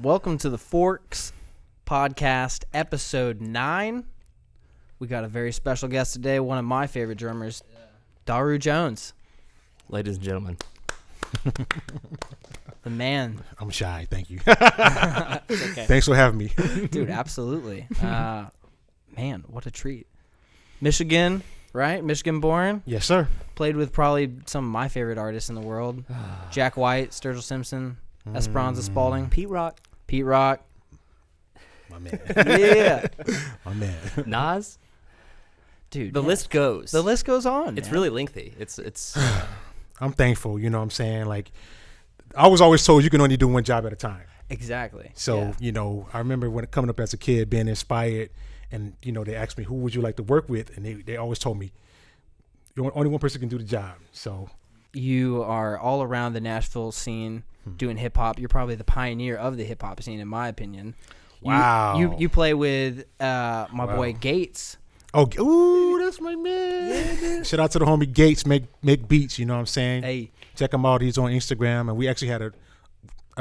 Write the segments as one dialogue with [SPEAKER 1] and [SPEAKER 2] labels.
[SPEAKER 1] Welcome to the Forks Podcast, episode 9. We got a very special guest today, one of my favorite drummers, Daru Jones.
[SPEAKER 2] Ladies and gentlemen.
[SPEAKER 1] The man.
[SPEAKER 3] I'm shy, thank you.
[SPEAKER 1] Okay.
[SPEAKER 3] Thanks for having me.
[SPEAKER 1] Dude, absolutely. Man, what a treat. Michigan, right? Michigan born.
[SPEAKER 3] Yes, sir.
[SPEAKER 1] Played with probably some of my favorite artists in the world. Jack White, Sturgill Simpson, Esperanza Spalding,
[SPEAKER 2] Pete Rock.
[SPEAKER 3] My man.
[SPEAKER 1] Yeah.
[SPEAKER 3] My man.
[SPEAKER 2] Nas.
[SPEAKER 1] Dude,
[SPEAKER 2] The list goes.
[SPEAKER 1] The list goes on.
[SPEAKER 2] It's
[SPEAKER 1] man.
[SPEAKER 2] really lengthy. It's
[SPEAKER 3] I'm thankful, you know what I'm saying? Like, I was always told you can only do one job at a time.
[SPEAKER 1] Exactly.
[SPEAKER 3] So,
[SPEAKER 1] yeah.
[SPEAKER 3] you know, I remember when coming up as a kid, being inspired, and, you know, they asked me, who would you like to work with? And they always told me, only one person can do the job. So
[SPEAKER 1] You are all around the Nashville scene doing hip hop. You're probably the pioneer of the hip hop scene, in my opinion.
[SPEAKER 3] Wow.
[SPEAKER 1] You play with my boy Gates.
[SPEAKER 3] Oh, ooh, that's my man. Yeah, shout out to the homie Gates, make beats, you know what I'm saying?
[SPEAKER 1] Hey,
[SPEAKER 3] Check him out. He's on Instagram, and we actually had a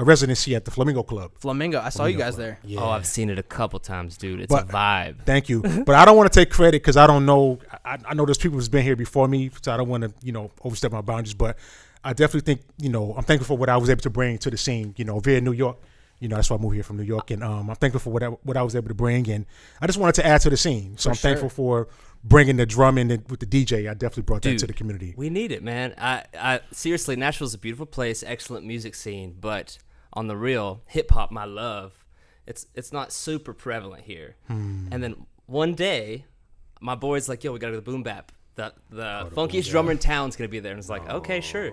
[SPEAKER 3] residency at the Flamingo Club.
[SPEAKER 1] Flamingo. I saw you guys there.
[SPEAKER 3] Yeah.
[SPEAKER 2] Oh, I've seen it a couple times, dude. It's
[SPEAKER 3] But-
[SPEAKER 2] a vibe.
[SPEAKER 3] Thank you. But I don't want to take credit because I don't know. I know there's people who's been here before me, so I don't want to, overstep my boundaries. But I definitely think, I'm thankful for what I was able to bring to the scene, via New York. That's why I moved here from New York. And I'm thankful for what I was able to bring. And I just wanted to add to the scene. So I'm thankful for bringing the drumming with the DJ. I definitely brought that to the community.
[SPEAKER 2] We need it, man. I seriously, Nashville's a beautiful place, excellent music scene, but on the real, hip hop, my love, it's not super prevalent here. And then one day, my boy's like, "Yo, we gotta go to the Boom Bap. The funkiest drummer in town's gonna be there." And it's like, okay, sure.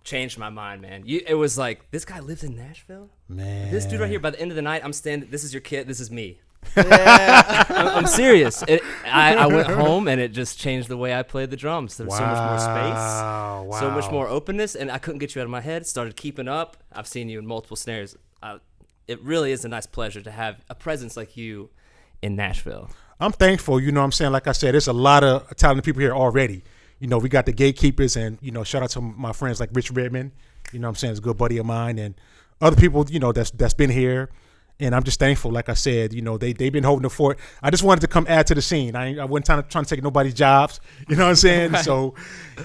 [SPEAKER 2] Changed my mind, man. It was like, this guy lives in Nashville?
[SPEAKER 3] Man.
[SPEAKER 2] This dude right here, by the end of the night, I'm standing, this is your kid, this is me.
[SPEAKER 1] Yeah.
[SPEAKER 2] I'm serious. I went home and it just changed the way I played the drums. There was so much more space, so much more openness, and I couldn't get you out of my head. Started keeping up. I've seen you in multiple snares. It really is a nice pleasure to have a presence like you in Nashville.
[SPEAKER 3] I'm thankful, you know what I'm saying? Like I said, there's a lot of talented people here already. We got the gatekeepers, and, shout out to my friends like Rich Redmond, you know what I'm saying? He's a good buddy of mine, and other people, that's been here. And I'm just thankful. Like I said, they've been holding the fort. I just wanted to come add to the scene. I wasn't trying to take nobody's jobs. You know what I'm saying? Right. So,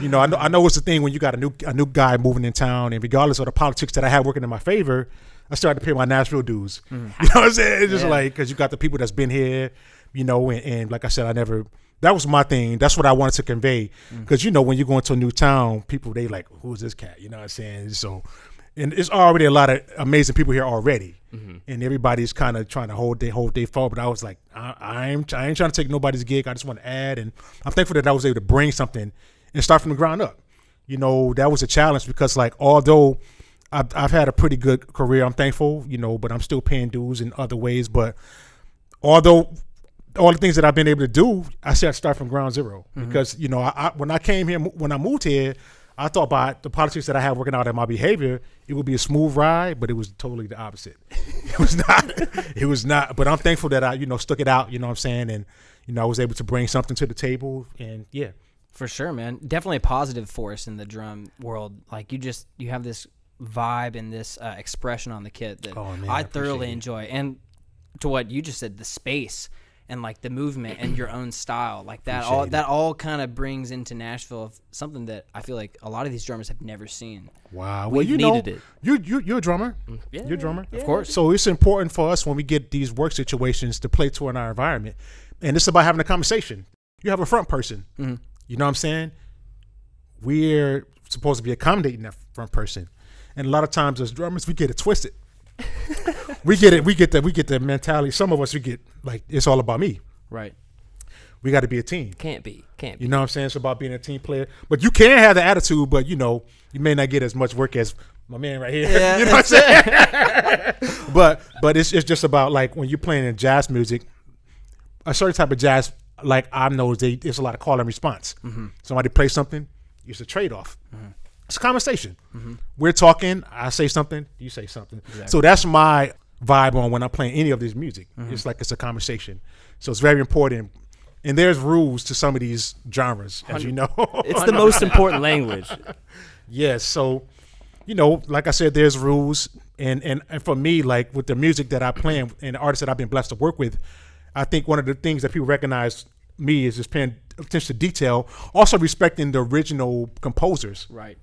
[SPEAKER 3] I know it's the thing when you got a new guy moving in town, and regardless of the politics that I have working in my favor, I started to pay my Nashville dues. You know what I'm saying? It's just like, because you got the people that's been here, and like I said, that was my thing. That's what I wanted to convey. Because, when you go into a new town, people, they like, who's this cat? You know what I'm saying? So, and it's already a lot of amazing people here already. And everybody's kind of trying to hold their fall. But I was like, I ain't trying to take nobody's gig. I just want to add. And I'm thankful that I was able to bring something and start from the ground up. That was a challenge because, like, although I've had a pretty good career, I'm thankful, but I'm still paying dues in other ways. But although all the things that I've been able to do, I said start from ground zero. Because, when I came here, when I moved here, I thought by the politics that I have working out in my behavior, it would be a smooth ride, but it was totally the opposite. It was not. It was not. But I'm thankful that I, stuck it out, you know what I'm saying? And, I was able to bring something to the table. And, yeah.
[SPEAKER 1] For sure, man. Definitely a positive force in the drum world. Like, you have this vibe and this expression on the kit that I thoroughly enjoy. And to what you just said, the space and like the movement and your own style, like that all kind of brings into Nashville something that I feel like a lot of these drummers have never seen.
[SPEAKER 3] Wow.
[SPEAKER 2] Well, you needed it.
[SPEAKER 3] You're a drummer.
[SPEAKER 2] Yeah,
[SPEAKER 3] you're a drummer.
[SPEAKER 1] Of course.
[SPEAKER 3] So it's important for us when we get these work situations to play to in our environment. And it's about having a conversation. You have a front person. You know what I'm saying? We're supposed to be accommodating that front person. And a lot of times as drummers, we get it twisted. We get the mentality. Some of us, we get like, it's all about me.
[SPEAKER 1] Right.
[SPEAKER 3] We got to be a team.
[SPEAKER 2] Can't be.
[SPEAKER 3] You know what I'm saying? It's about being a team player. But you can have the attitude, but you may not get as much work as my man right here.
[SPEAKER 1] Yeah.
[SPEAKER 3] You know what I'm saying? but it's just about like when you're playing in jazz music, a certain type of jazz, like I know there's a lot of call and response. Somebody plays something, it's a trade-off. It's a conversation. We're talking, I say something, you say something. Exactly. So that's my vibe on when I'm playing any of this music. It's like it's a conversation. So it's very important. And there's rules to some of these genres, as you know.
[SPEAKER 2] It's the most important language.
[SPEAKER 3] Yes. So you know, like I said, there's rules, and for me, like with the music that I play and the artists that I've been blessed to work with, I think one of the things that people recognize me is just paying attention to detail, also respecting the original composers.
[SPEAKER 1] Right.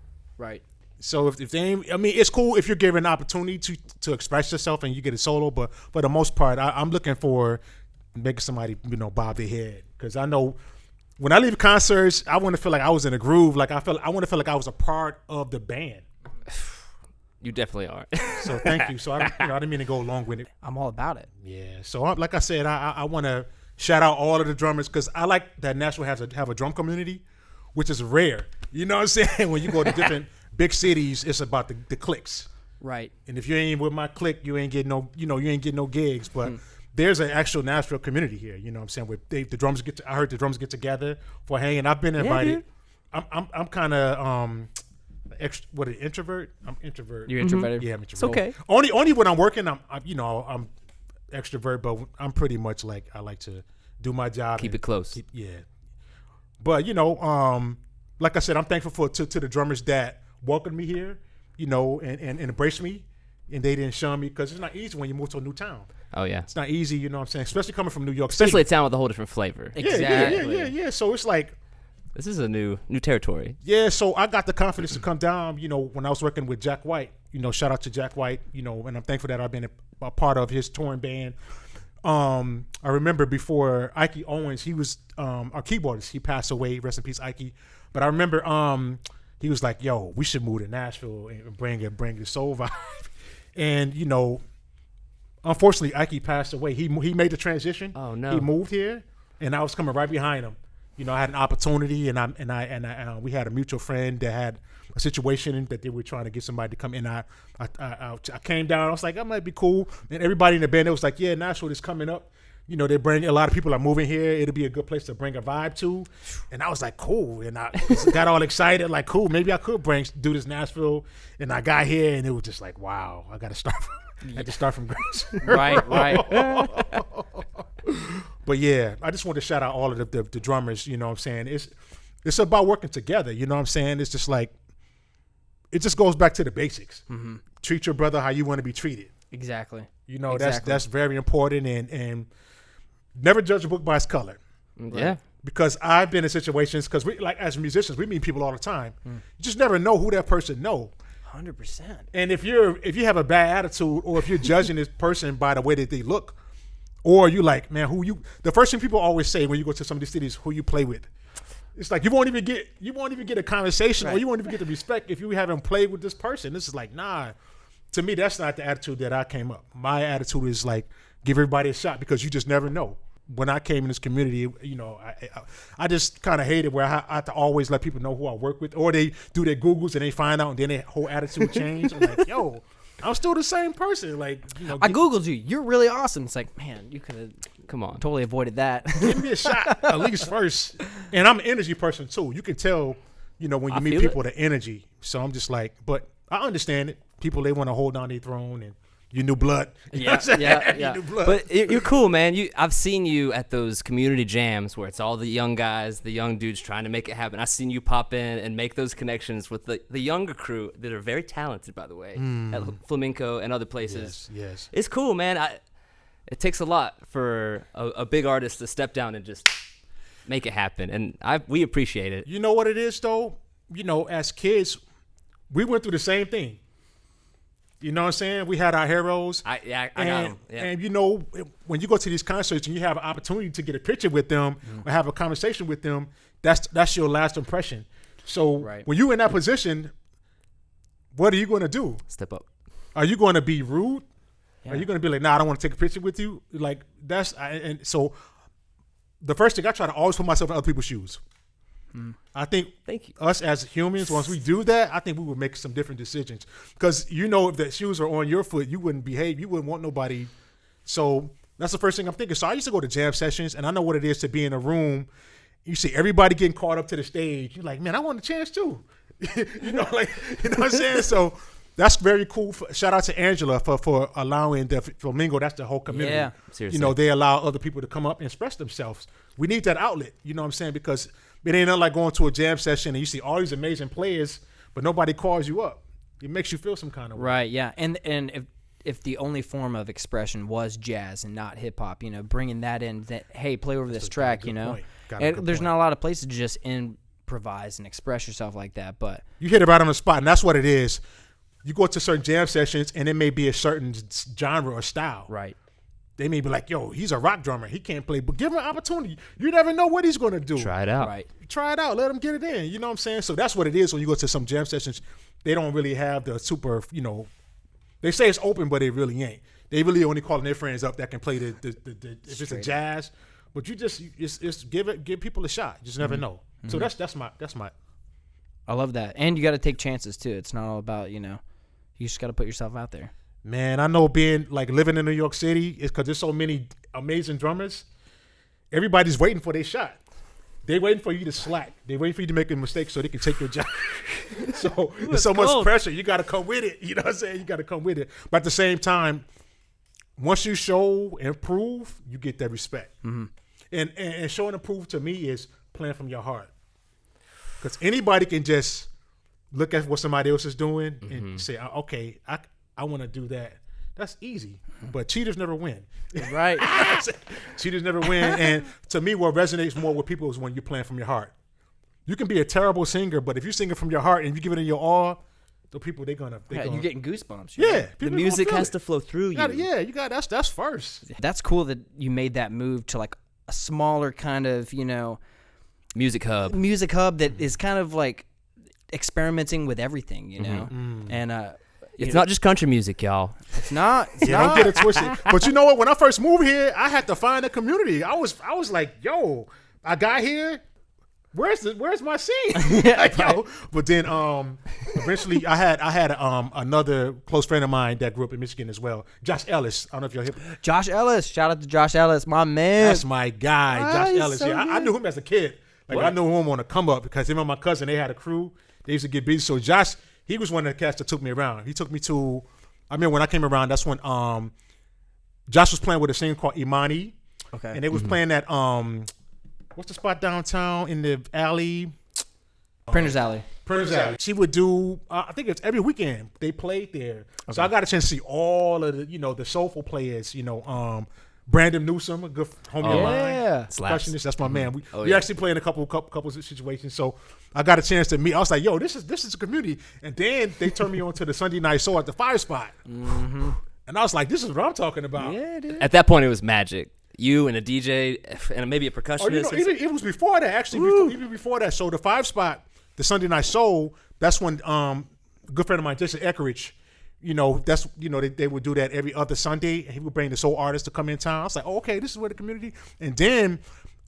[SPEAKER 3] So if they ain't, I mean, it's cool if you're given an opportunity to express yourself and you get a solo, but for the most part, I'm looking for making somebody, you know, bob their head, because I know when I leave concerts, I want to feel like I was in a groove. Like I want to feel like I was a part of the band.
[SPEAKER 2] You definitely are.
[SPEAKER 3] So thank you. So I didn't mean to go along with it.
[SPEAKER 1] I'm all about it.
[SPEAKER 3] Yeah. So like I said, I want to shout out all of the drummers, because I like that Nashville have a drum community, which is rare. You know what I'm saying? When you go to different big cities, it's about the cliques.
[SPEAKER 1] Right.
[SPEAKER 3] And if you ain't with my clique, you ain't getting no gigs. But there's an actual Nashville community here. You know what I'm saying? Where the drums I heard the drums get together for hanging. I've been invited. Yeah, I'm kind of an introvert. I'm introvert.
[SPEAKER 1] You're introverted.
[SPEAKER 3] Yeah, I'm introvert.
[SPEAKER 1] It's okay.
[SPEAKER 3] Only when I'm working, I'm extrovert, but I'm pretty much like I like to do my job.
[SPEAKER 2] Keep it close.
[SPEAKER 3] But you know, like I said, I'm thankful to the drummers that welcomed me here, you know, and embraced me, and they didn't shun me, because it's not easy when you move to a new town.
[SPEAKER 2] Oh yeah,
[SPEAKER 3] it's not easy, you know what I'm saying, especially coming from New York City.
[SPEAKER 2] Especially a town with a whole different flavor.
[SPEAKER 1] Exactly.
[SPEAKER 3] Yeah. So it's like,
[SPEAKER 2] this is a new territory.
[SPEAKER 3] Yeah, so I got the confidence to come down, you know, when I was working with Jack White. You know, shout out to Jack White, you know, and I'm thankful that I've been a part of his touring band. I remember before Ike Owens, he was our keyboardist. He passed away, rest in peace, Ike. But I remember he was like, "Yo, we should move to Nashville and bring the soul vibe." And you know, unfortunately, Ike passed away. He made the transition.
[SPEAKER 2] Oh no,
[SPEAKER 3] he moved here, and I was coming right behind him. You know, I had an opportunity, and we had a mutual friend that had a situation that they were trying to get somebody to come in. I came down. I was like, that might be cool. And everybody in the band, it was like, yeah, Nashville is coming up. You know, they bring a lot of people are moving here. It'll be a good place to bring a vibe to. And I was like, cool. And I got all excited, like, cool. Maybe I could do this Nashville. And I got here, and it was just like, wow, I got to start. I had to start from grace.
[SPEAKER 1] Right.
[SPEAKER 3] But yeah, I just want to shout out all of the drummers. You know what I'm saying? It's about working together. You know what I'm saying? It's just like, it just goes back to the basics. Mm-hmm. Treat your brother how you want to be treated.
[SPEAKER 1] Exactly.
[SPEAKER 3] You know, that's very important, and never judge a book by its color.
[SPEAKER 2] Right? Yeah.
[SPEAKER 3] Because I've been in situations, because we, like, as musicians, we meet people all the time. You just never know who that person know.
[SPEAKER 1] 100%.
[SPEAKER 3] And if you have a bad attitude, or if you're judging this person by the way that they look, or you like, man, the first thing people always say when you go to some of these cities, who you play with. It's like you won't even get a conversation, right, or you won't even get the respect if you haven't played with this person. This is like, nah. To me, that's not the attitude that I came up. My attitude is like, give everybody a shot, because you just never know. When I came in this community, you know, I just kind of hated where I have to always let people know who I work with, or they do their Googles and they find out, and then their whole attitude change. I'm like, yo, I'm still the same person. Like, you know,
[SPEAKER 1] I Googled you. You're really awesome. It's like, man, you could have, come on, totally avoided that.
[SPEAKER 3] Give me a shot at least first. And I'm an energy person too. You can tell, you know, when you meet people, the energy. So I'm just like, but I understand it. People, they want to hold down their throne, and you new blood. You know what I'm saying?
[SPEAKER 2] Yeah.
[SPEAKER 3] New blood.
[SPEAKER 2] But you're cool, man. I've seen you at those community jams where it's all the young guys, the young dudes trying to make it happen. I've seen you pop in and make those connections with the younger crew that are very talented, by the way, at Flamenco and other places.
[SPEAKER 3] Yes.
[SPEAKER 2] It's cool, man. It takes a lot for a big artist to step down and just make it happen, and we appreciate it.
[SPEAKER 3] You know what it is, though? You know, as kids, we went through the same thing. You know what I'm saying? We had our heroes.
[SPEAKER 2] I got them. Yeah.
[SPEAKER 3] And, you know, when you go to these concerts and you have an opportunity to get a picture with them or have a conversation with them, that's your last impression. So when you're in that position, what are you going to do?
[SPEAKER 2] Step up.
[SPEAKER 3] Are you going to be rude? Yeah. Are you going to be like, nah, I don't want to take a picture with you? Like, and so the first thing, I try to always put myself in other people's shoes. I think us as humans, once we do that, I think we would make some different decisions. Because you know, if the shoes are on your foot, you wouldn't behave. You wouldn't want nobody. So that's the first thing I'm thinking. So I used to go to jam sessions, and I know what it is to be in a room. You see everybody getting caught up to the stage. You're like, man, I want a chance too. You know what I'm saying? So that's very cool. Shout out to Angela for allowing the Flamingo. That's the whole community.
[SPEAKER 1] Yeah,
[SPEAKER 2] seriously.
[SPEAKER 3] You know, they allow other people to come up and express themselves. We need that outlet. You know what I'm saying? Because it ain't nothing like going to a jam session and you see all these amazing players, but nobody calls you up. it makes you feel some kind of way.
[SPEAKER 1] Right, yeah. And if the only form of expression was jazz and not hip hop, bringing that in, that hey, play over this track, and there's not a lot of places to just improvise and express yourself like that. But
[SPEAKER 3] you hit it right on the spot, and that's what it is. You go to certain jam sessions, and it may be a certain genre or style.
[SPEAKER 1] Right.
[SPEAKER 3] They may be like, yo, he's a rock drummer. He can't play, but give him an opportunity. You never know what he's going to do.
[SPEAKER 2] Try it out.
[SPEAKER 1] Right.
[SPEAKER 3] Try it out. Let him get it in. You know what I'm saying? So that's what it is when you go to some jam sessions. They don't really have the super, they say it's open, but it really ain't. They really only calling their friends up that can play the if it's a jazz. But you just give people a shot. You just never know. So that's my.
[SPEAKER 1] I love that. And you got to take chances too. It's not all about, you just got to put yourself out there.
[SPEAKER 3] Man, I know being living in New York City is because there's so many amazing drummers. Everybody's waiting for their shot. They're waiting for you to slack. They're waiting for you to make a mistake so they can take your job. So there's so much pressure. You got to come with it. You know what I'm saying? You got to come with it. But at the same time, once you show and prove, you get that respect. Mm-hmm. And show and prove to me is playing from your heart. Because anybody can just look at what somebody else is doing and say, okay, I want to do that. That's easy. But cheaters never win.
[SPEAKER 1] Right.
[SPEAKER 3] Cheaters never win. And to me, what resonates more with people is when you're playing from your heart. You can be a terrible singer, but if you're singing from your heart and you give it in your all, the people, they're gonna.
[SPEAKER 1] You're getting goosebumps.
[SPEAKER 3] Yeah.
[SPEAKER 2] The music has to flow through you.
[SPEAKER 3] You got that's first.
[SPEAKER 1] That's cool that you made that move to like a smaller kind of,
[SPEAKER 2] music hub
[SPEAKER 1] that is kind of like experimenting with everything, and
[SPEAKER 2] it's not just country music, y'all.
[SPEAKER 1] It's not.
[SPEAKER 3] Don't get it twisted. But you know what? When I first moved here, I had to find a community. I was like, yo, I got here. Where's my scene? Yo. But then eventually I had another close friend of mine that grew up in Michigan as well, Josh Ellis. I don't know if you're hip.
[SPEAKER 1] Josh Ellis. Shout out to Josh Ellis, my man.
[SPEAKER 3] That's my guy, Josh Ellis. So I knew him as a kid. I knew him on a come up because him and my cousin, they had a crew. They used to get busy. So Josh, he was one of the cats that took me around. He took me to, when I came around, that's when Josh was playing with a singer called Imani.
[SPEAKER 1] Okay.
[SPEAKER 3] And they was playing that, what's the spot downtown in the alley?
[SPEAKER 1] Printers Alley.
[SPEAKER 3] She would do, I think it's every weekend they played there. Okay. So I got a chance to see all of the, the soulful players, Brandon Newsom, a good homie of mine. Percussionist, that's my man. We actually played in a couple of situations. So I got a chance to meet. I was like, yo, this is a community. And then they turned me on to the Sunday night show at the Fire Spot. Mm-hmm. And I was like, this is what I'm talking about.
[SPEAKER 1] Yeah, dude.
[SPEAKER 2] At that point, it was magic. You and a DJ and maybe a percussionist.
[SPEAKER 3] It was before that, actually. Even before that. So the Five Spot, the Sunday night show, that's when a good friend of mine, Jason Eckerich, they would do that every other Sunday, and he would bring the soul artists to come in town. I was like, oh, okay, this is where the community. And then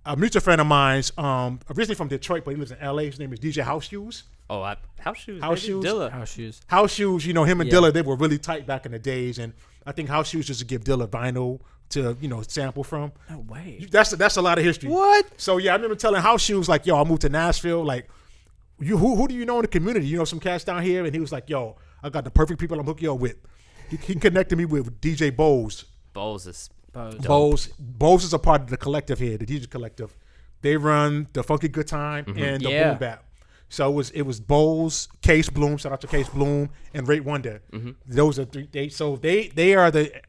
[SPEAKER 3] a mutual friend of mine's, originally from Detroit, but he lives in LA. His name is DJ House Shoes.
[SPEAKER 2] Oh, House Shoes.
[SPEAKER 1] Dilla.
[SPEAKER 3] House Shoes. Him and Dilla, they were really tight back in the days, and I think House Shoes used to give Dilla vinyl to sample from.
[SPEAKER 1] No way.
[SPEAKER 3] That's a lot of history.
[SPEAKER 1] What?
[SPEAKER 3] So I remember telling House Shoes like, yo, I moved to Nashville. Like, who do you know in the community? Some cats down here, and he was like, yo, I got the perfect people I'm hooking you up with. He connected me with DJ Bose.
[SPEAKER 2] Bose is
[SPEAKER 3] a part of the collective here, the DJ collective. They run the Funky Good Time and the Boom Bap. So it was Bose, Case Bloom, shout out to Case Bloom, and Rate Wonder. Mm-hmm. Those are three. They are the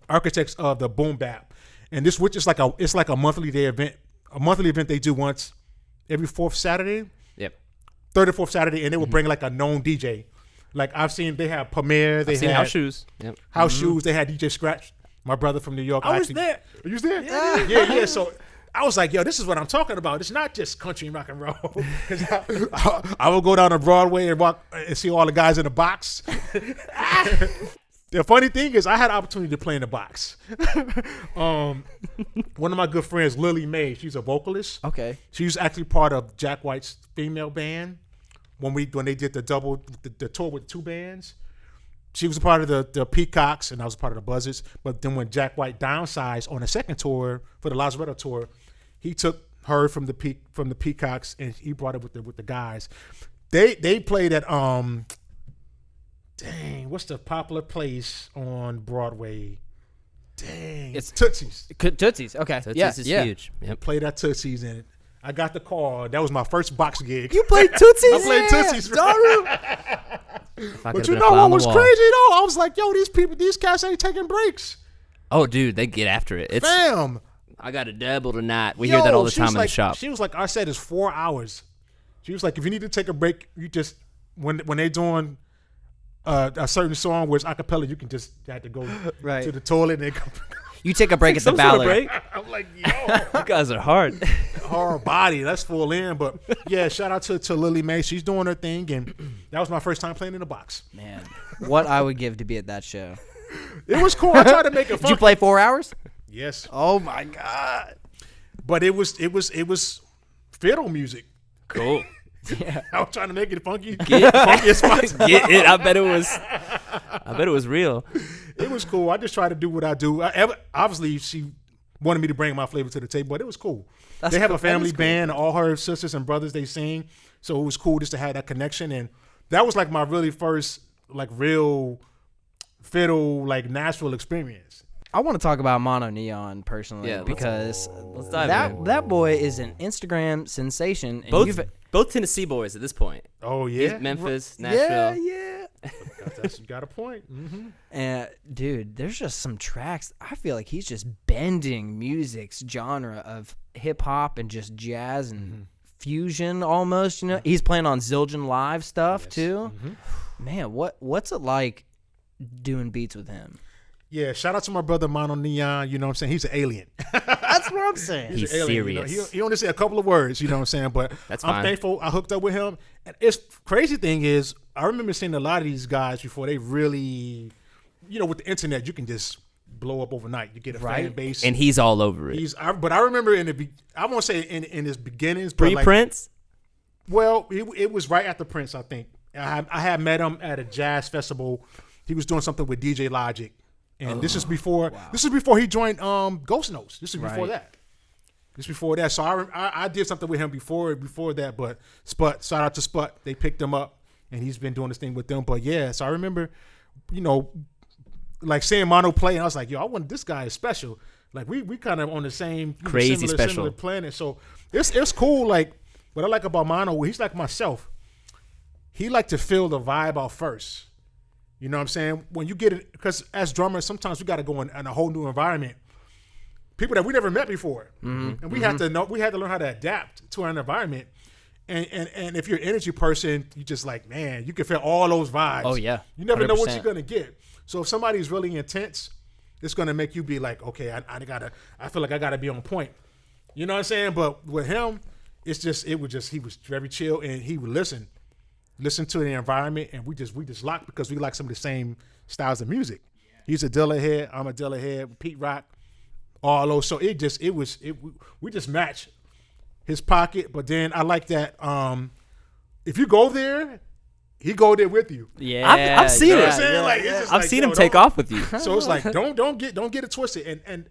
[SPEAKER 3] architects of the Boom Bap, and this which is like a monthly event they do once every fourth Saturday.
[SPEAKER 2] Yep.
[SPEAKER 3] Third or fourth Saturday, and they will bring like a known DJ. Like I've seen, they have Premier. They had
[SPEAKER 2] House Shoes. Yep.
[SPEAKER 3] House Shoes. They had DJ Scratch, my brother from New York.
[SPEAKER 1] I was there.
[SPEAKER 3] You was there? Yeah. So I was like, yo, this is what I'm talking about. It's not just country and rock and roll. I will go down to Broadway and walk and see all the guys in the box. The funny thing is, I had an opportunity to play in the box. One of my good friends, Lily Mae, she's a vocalist.
[SPEAKER 1] Okay.
[SPEAKER 3] She was actually part of Jack White's female band. When they did the tour with two bands, she was a part of the Peacocks and I was a part of the Buzzards. But then when Jack White downsized on the second tour for the Lazaretto tour, he took her from the Peacocks and he brought it with the guys. They played at what's the popular place on Broadway? It's
[SPEAKER 1] Tootsie's. Okay.
[SPEAKER 2] Tootsie's is huge.
[SPEAKER 3] Yep. Played at Tootsie's and I got the call. That was my first box gig.
[SPEAKER 1] You played Tootsies?
[SPEAKER 3] I played Tootsies.
[SPEAKER 1] Daru.
[SPEAKER 3] But you know what was crazy though? I was like, yo, these cats ain't taking breaks.
[SPEAKER 2] Oh, dude, they get after it. It's
[SPEAKER 3] Bam.
[SPEAKER 2] I got a double tonight. We hear that all the time in the shop.
[SPEAKER 3] She was like, our set is 4 hours. She was like, if you need to take a break, you just when they doing a certain song where it's a cappella, you can just have to go to the toilet and come.
[SPEAKER 1] You take a break at the ballad.
[SPEAKER 3] I'm like, yo,
[SPEAKER 2] you guys are hard.
[SPEAKER 3] Hard body. Let's full in. But yeah, shout out to Lily Mae. She's doing her thing, and that was my first time playing in the box.
[SPEAKER 1] Man, what I would give to be at that show.
[SPEAKER 3] It was cool. I tried to make it fun.
[SPEAKER 1] Did you play 4 hours?
[SPEAKER 3] Yes.
[SPEAKER 1] Oh my God.
[SPEAKER 3] But it was fiddle music.
[SPEAKER 2] Cool.
[SPEAKER 3] Yeah. I was trying to make it funky.
[SPEAKER 2] Funky as possible. Get it. I bet it was real.
[SPEAKER 3] It was cool. I just tried to do what I do. Obviously, she wanted me to bring my flavor to the table, but it was cool. They have a family band. All her sisters and brothers, they sing. So it was cool just to have that connection. And that was like my really first like real fiddle, like Nashville experience.
[SPEAKER 1] I want to talk about Mono Neon personally because
[SPEAKER 2] let's dive in.
[SPEAKER 1] That boy is an Instagram sensation. And
[SPEAKER 2] both Tennessee boys at this point.
[SPEAKER 3] Oh yeah,
[SPEAKER 2] Memphis, Nashville.
[SPEAKER 1] Yeah.
[SPEAKER 3] You got a point. Mm-hmm.
[SPEAKER 1] And dude, there's just some tracks. I feel like he's just bending music's genre of hip hop and just jazz and fusion almost. You know, he's playing on Zildjian Live stuff too. Mm-hmm. Man, what's it like doing beats with him?
[SPEAKER 3] Yeah, shout out to my brother Mono Neon. You know what I'm saying? He's an alien.
[SPEAKER 1] That's what I'm saying.
[SPEAKER 2] He's
[SPEAKER 3] an alien,
[SPEAKER 2] serious.
[SPEAKER 3] You know? He only said a couple of words, you know what I'm saying? But
[SPEAKER 2] That's
[SPEAKER 3] I'm
[SPEAKER 2] fine.
[SPEAKER 3] thankful I hooked up with him. And it's crazy thing is, I remember seeing a lot of these guys before they really, you know, with the internet, you can just blow up overnight. You get a fan base.
[SPEAKER 2] And he's all over it.
[SPEAKER 3] But I remember I won't say in his beginnings.
[SPEAKER 2] Pre-Prince?
[SPEAKER 3] Well, it was right after Prince, I think. I had met him at a jazz festival. He was doing something with DJ Logic. And this is before he joined Ghost Notes. This is before that. This is before that. So I did something with him before that. But Sput, shout out to Sput. They picked him up, and he's been doing this thing with them. But yeah, so I remember, you know, like seeing Mono play, and I was like, yo, I want this guy is special. Like we kind of on the same similar planet. So it's cool. Like what I like about Mono, he's like myself. He like to feel the vibe out first. You know what I'm saying? When you get it, because as drummers, sometimes we got to go in a whole new environment. People that we never met before, and we had to learn how to adapt to our environment. And if you're an energy person, you just like, man, you can feel all those vibes.
[SPEAKER 1] Oh yeah,
[SPEAKER 3] you never
[SPEAKER 1] 100%.
[SPEAKER 3] know what you're gonna get. So if somebody's really intense, it's gonna make you be like, okay, I feel like I gotta be on point. You know what I'm saying? But with him, he was very chill, and he would listen to the environment, and we just locked because we like some of the same styles of music. He's a Dilla head, I'm a Dilla head, Pete Rock, all those. So we just match his pocket. But then I like that if you go there, he go there with you.
[SPEAKER 1] Yeah,
[SPEAKER 2] I've seen it.
[SPEAKER 3] You know what I'm saying? Like, it's just
[SPEAKER 2] I've seen him take off with you.
[SPEAKER 3] So it's like don't get it twisted. And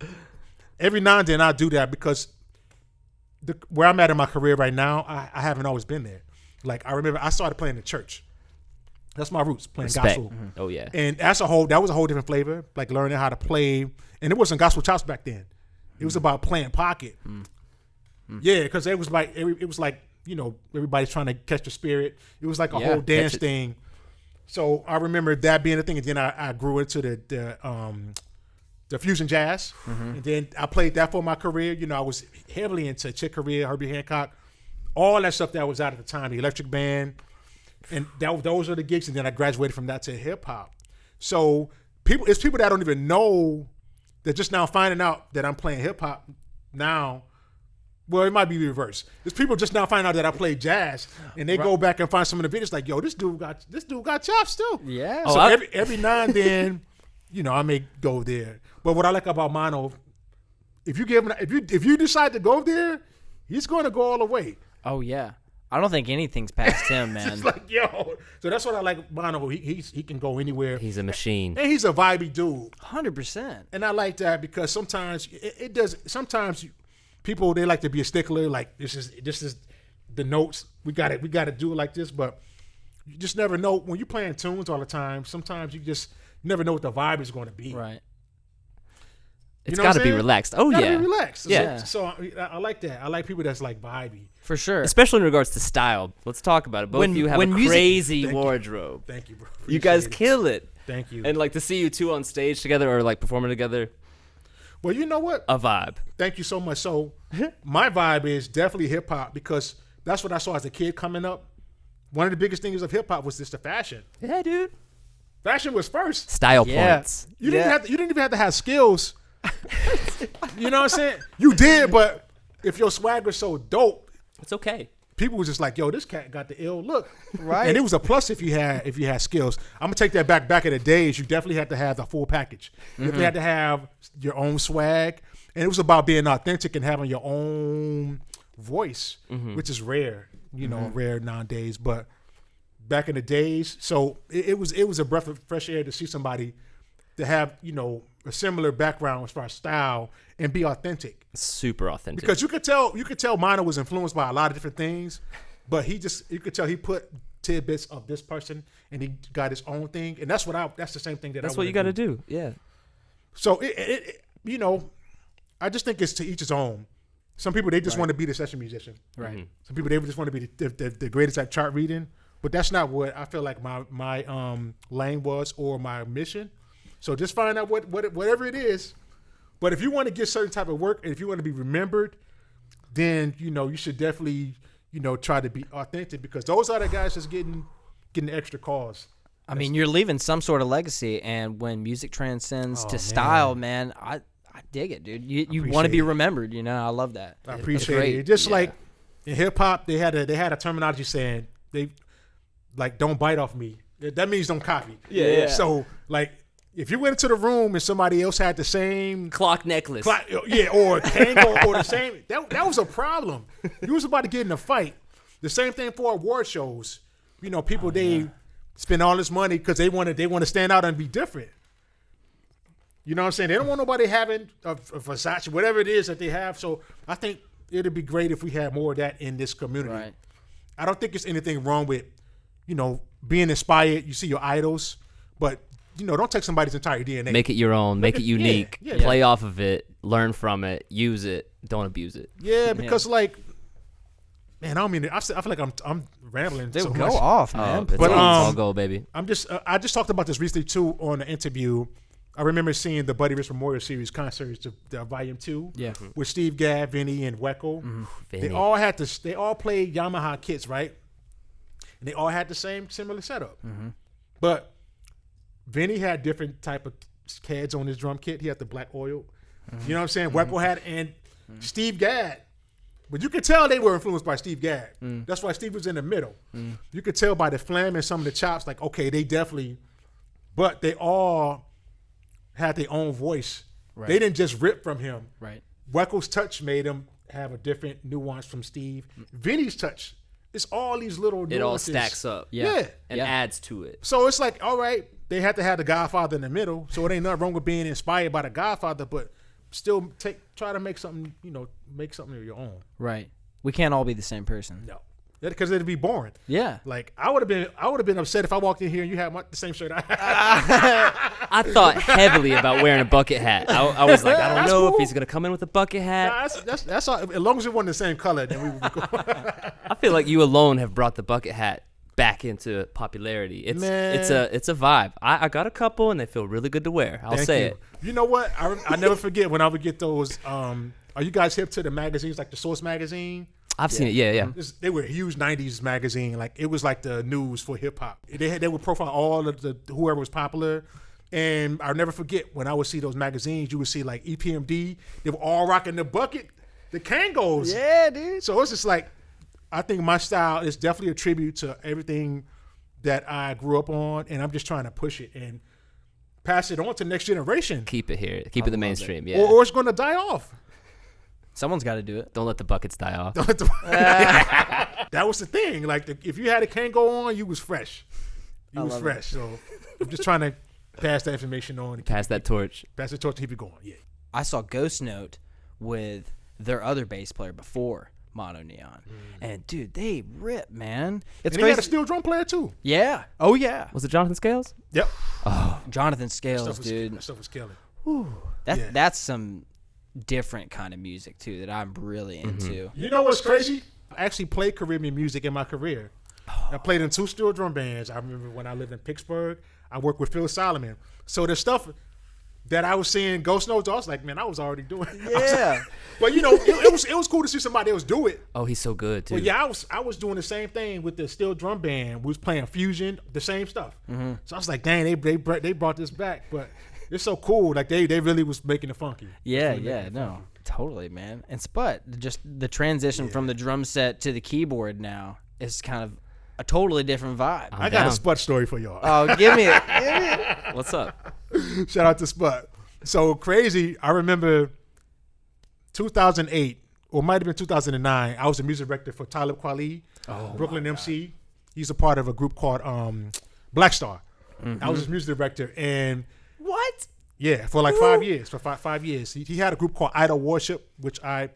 [SPEAKER 3] every now and then I do that because where I'm at in my career right now, I haven't always been there. Like I remember I started playing in church. That's my roots, playing gospel.
[SPEAKER 2] Mm-hmm. Oh yeah.
[SPEAKER 3] And that was a whole different flavor, like learning how to play. And it wasn't gospel chops back then. It was about playing pocket. Yeah, because it was like you know, everybody's trying to catch the spirit. It was like a whole dance thing. So I remember that being a thing, and then I grew into the fusion jazz, and then I played that for my career. You know, I was heavily into Chick Corea, Herbie Hancock, all that stuff that was out at the time, the Electric Band, and those are the gigs. And then I graduated from that to hip hop. So it's people that don't even know, they're just now finding out that I'm playing hip hop now. Well, it might be reverse. There's people just now finding out that I play jazz, and they go back and find some of the videos like, yo, this dude got chops too.
[SPEAKER 1] Yeah.
[SPEAKER 3] So every now and then, you know, I may go there. But what I like about Mono, if you decide to go there, he's going to go all the way.
[SPEAKER 1] Oh yeah. I don't think anything's past him, man.
[SPEAKER 3] It's like, yo. So that's what I like Mono. He can go anywhere.
[SPEAKER 2] He's a machine.
[SPEAKER 3] And he's a vibey dude.
[SPEAKER 1] 100%.
[SPEAKER 3] And I like that because sometimes it does. Sometimes people, they like to be a stickler. Like this is the notes. We got to do it like this. But you just never know when you're playing tunes all the time. Sometimes you just never know what the vibe is going to be.
[SPEAKER 1] Right.
[SPEAKER 2] It's got to be relaxed. Oh,
[SPEAKER 3] gotta
[SPEAKER 2] yeah.
[SPEAKER 3] be relaxed.
[SPEAKER 2] Yeah.
[SPEAKER 3] So I like that. I like people that's like vibey.
[SPEAKER 1] For sure.
[SPEAKER 2] Especially in regards to style. Let's talk about it. Both of you have a crazy wardrobe.
[SPEAKER 3] Thank you, bro.
[SPEAKER 2] You guys kill it.
[SPEAKER 3] Thank you.
[SPEAKER 2] And like to see you two on stage together or like performing together.
[SPEAKER 3] Well, you know what?
[SPEAKER 2] A vibe.
[SPEAKER 3] Thank you so much. So my vibe is definitely hip hop because that's what I saw as a kid coming up. One of the biggest things of hip hop was just the fashion.
[SPEAKER 2] Yeah, dude.
[SPEAKER 3] Fashion was first.
[SPEAKER 2] Style points.
[SPEAKER 3] You didn't even have to have skills. You know what I'm saying? You did, but if your swag was so dope,
[SPEAKER 2] it's okay. People
[SPEAKER 3] were just like, "Yo, this cat got the ill look." Right. And it was a plus if you had skills. I'm gonna take that back. Back in the days, you definitely had to have the full package. You definitely had to have your own swag, and it was about being authentic and having your own voice, which is rare. You know, rare nowadays. But back in the days, so it was a breath of fresh air to see somebody to have, you know, a similar background as far as style and be authentic.
[SPEAKER 2] Super authentic. Because
[SPEAKER 3] you could tell Mono was influenced by a lot of different things, but you could tell he put tidbits of this person and he got his own thing. And that's the same thing
[SPEAKER 2] that's what you got to do. Yeah.
[SPEAKER 3] So it you know, I just think it's to each his own. Some people, they just want to be the session musician.
[SPEAKER 1] Right.
[SPEAKER 3] Some people, they just want to be the greatest at chart reading, but that's not what I feel like my lane was or my mission. So just find out whatever it is. But if you want to get certain type of work and if you want to be remembered, then, you know, you should definitely, you know, try to be authentic because those are the guys that's getting extra calls.
[SPEAKER 1] I mean, you're leaving some sort of legacy, and when music transcends to style, man, I dig it, dude. You want to be remembered, you know. I love that.
[SPEAKER 3] I appreciate it. Just like in hip hop, they had a terminology saying they like don't bite off me. That means don't copy.
[SPEAKER 2] Yeah.
[SPEAKER 3] So like if you went into the room and somebody else had the same
[SPEAKER 2] clock necklace,
[SPEAKER 3] or Kango or the same, that was a problem. You was about to get in a fight. The same thing for award shows. You know, people spend all this money because they want to stand out and be different. You know what I'm saying? They don't want nobody having a Versace, whatever it is that they have. So I think it'd be great if we had more of that in this community.
[SPEAKER 1] Right.
[SPEAKER 3] I don't think there's anything wrong with, you know, being inspired. You see your idols, but, you know, don't take somebody's entire DNA.
[SPEAKER 2] Make it your own. Make it unique. Yeah. Play off of it. Learn from it. Use it. Don't abuse it.
[SPEAKER 3] Yeah, because like, man, I don't mean I feel like I'm rambling.
[SPEAKER 1] Dude,
[SPEAKER 3] so
[SPEAKER 1] go
[SPEAKER 3] much.
[SPEAKER 1] off, man.
[SPEAKER 3] But
[SPEAKER 2] all go, baby.
[SPEAKER 3] I just talked about this recently too on an interview. I remember seeing the Buddy Rich Memorial Series concerts, the Volume 2, with Steve Gadd, Vinny, and Wecco. They all played Yamaha kits, right? And they all had the similar setup. But Vinny had different type of CADs on his drum kit. He had the black oil. You know what I'm saying? Wecco had, and Steve Gadd. But you could tell they were influenced by Steve Gadd. That's why Steve was in the middle. You could tell by the flam and some of the chops, like, okay, they definitely, but they all had their own voice. Right. They didn't just rip from him.
[SPEAKER 1] Right.
[SPEAKER 3] Wecco's touch made him have a different nuance from Steve. Vinny's touch, it's all these little nuances.
[SPEAKER 2] It all stacks up.
[SPEAKER 3] Yeah.
[SPEAKER 2] And adds to it.
[SPEAKER 3] So it's like, all right, they had to have the Godfather in the middle, so it ain't nothing wrong with being inspired by the Godfather, but still try to make something, you know, make something of your own.
[SPEAKER 1] Right. We can't all be the same person.
[SPEAKER 3] No. Because it'd be boring.
[SPEAKER 1] Yeah.
[SPEAKER 3] Like I would have been upset if I walked in here and you had the same shirt I had.
[SPEAKER 2] I thought heavily about wearing a bucket hat. I was like, I don't know if he's gonna come in with a bucket hat.
[SPEAKER 3] Nah, that's all. As long as it wasn't the same color, then we would be cool.
[SPEAKER 2] I feel like you alone have brought the bucket hat back into popularity. It's a vibe. I got a couple and they feel really good to wear. I'll say it.
[SPEAKER 3] You know what? I never forget when I would get those. Are you guys hip to the magazines like the Source magazine?
[SPEAKER 2] I've seen it. Yeah.
[SPEAKER 3] They were a huge '90s magazine. Like it was like the news for hip hop. They would profile all of the whoever was popular. And I'll never forget when I would see those magazines. You would see like EPMD. They were all rocking the bucket, the Kangos.
[SPEAKER 1] Yeah, dude.
[SPEAKER 3] So it's just like, I think my style is definitely a tribute to everything that I grew up on, and I'm just trying to push it and pass it on to the next generation.
[SPEAKER 2] Keep it here. Keep it the mainstream. Yeah.
[SPEAKER 3] Or it's going to die off.
[SPEAKER 1] Someone's got to do it.
[SPEAKER 2] Don't let the buckets die off.
[SPEAKER 3] That was the thing. Like, if you had a Kango on, you was fresh. You was fresh. So I'm just trying to pass that information on.
[SPEAKER 2] Pass that torch.
[SPEAKER 3] Pass the torch to keep it going. Yeah.
[SPEAKER 1] I saw Ghost Note with their other bass player before Mono Neon, and dude, they rip, man. It's
[SPEAKER 3] and he had a steel drum player too.
[SPEAKER 1] Yeah. Oh yeah.
[SPEAKER 2] Was it Jonathan Scales?
[SPEAKER 3] Yep.
[SPEAKER 1] Oh, Jonathan Scales, dude.
[SPEAKER 3] That stuff was killing.
[SPEAKER 1] That's some different kind of music too that I'm really into.
[SPEAKER 3] You know what's crazy? I actually played Caribbean music in my career. I played in 2 steel drum bands. I remember when I lived in Pittsburgh, I worked with Phil Solomon. So the stuff that I was seeing Ghost Notes, I was like, man, I was already doing it.
[SPEAKER 1] Yeah.
[SPEAKER 3] But you know, it was cool to see somebody else do it.
[SPEAKER 2] Oh, he's so good too.
[SPEAKER 3] But yeah, I was doing the same thing with the steel drum band. We was playing fusion, the same stuff. So I was like, dang, they brought this back. But it's so cool. Like they really was making it funky.
[SPEAKER 1] Yeah, no, totally, man. And Sput, just the transition from the drum set to the keyboard now is kind of a totally different vibe.
[SPEAKER 3] I got a Sput story for y'all.
[SPEAKER 1] Oh, give me it.
[SPEAKER 2] What's up?
[SPEAKER 3] Shout out to Sput. So crazy. I remember 2008, or it might have been 2009. I was the music director for Talib Kweli, Brooklyn MC. He's a part of a group called Black Star. I was his music director, and
[SPEAKER 1] What?
[SPEAKER 3] yeah, for like 5 years. For 5 years, he had a group called Idol Worship, which I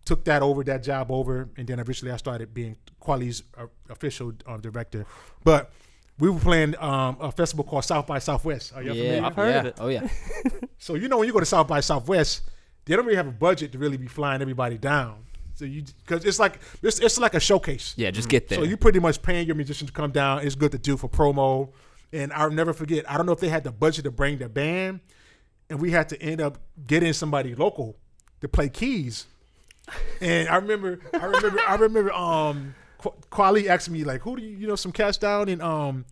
[SPEAKER 3] took that job over, and then eventually I started being Kweli's official director. But we were playing a festival called South by Southwest. Are you familiar?
[SPEAKER 2] I've heard of it.
[SPEAKER 1] Oh yeah.
[SPEAKER 3] So you know when you go to South by Southwest, they don't really have a budget to really be flying everybody down. So because it's like a showcase.
[SPEAKER 2] Yeah, just get there.
[SPEAKER 3] So you pretty much paying your musicians to come down. It's good to do for promo. And I'll never forget, I don't know if they had the budget to bring their band, and we had to end up getting somebody local to play keys. And I remember Kweli asked me, like, who do you know some cats down in oh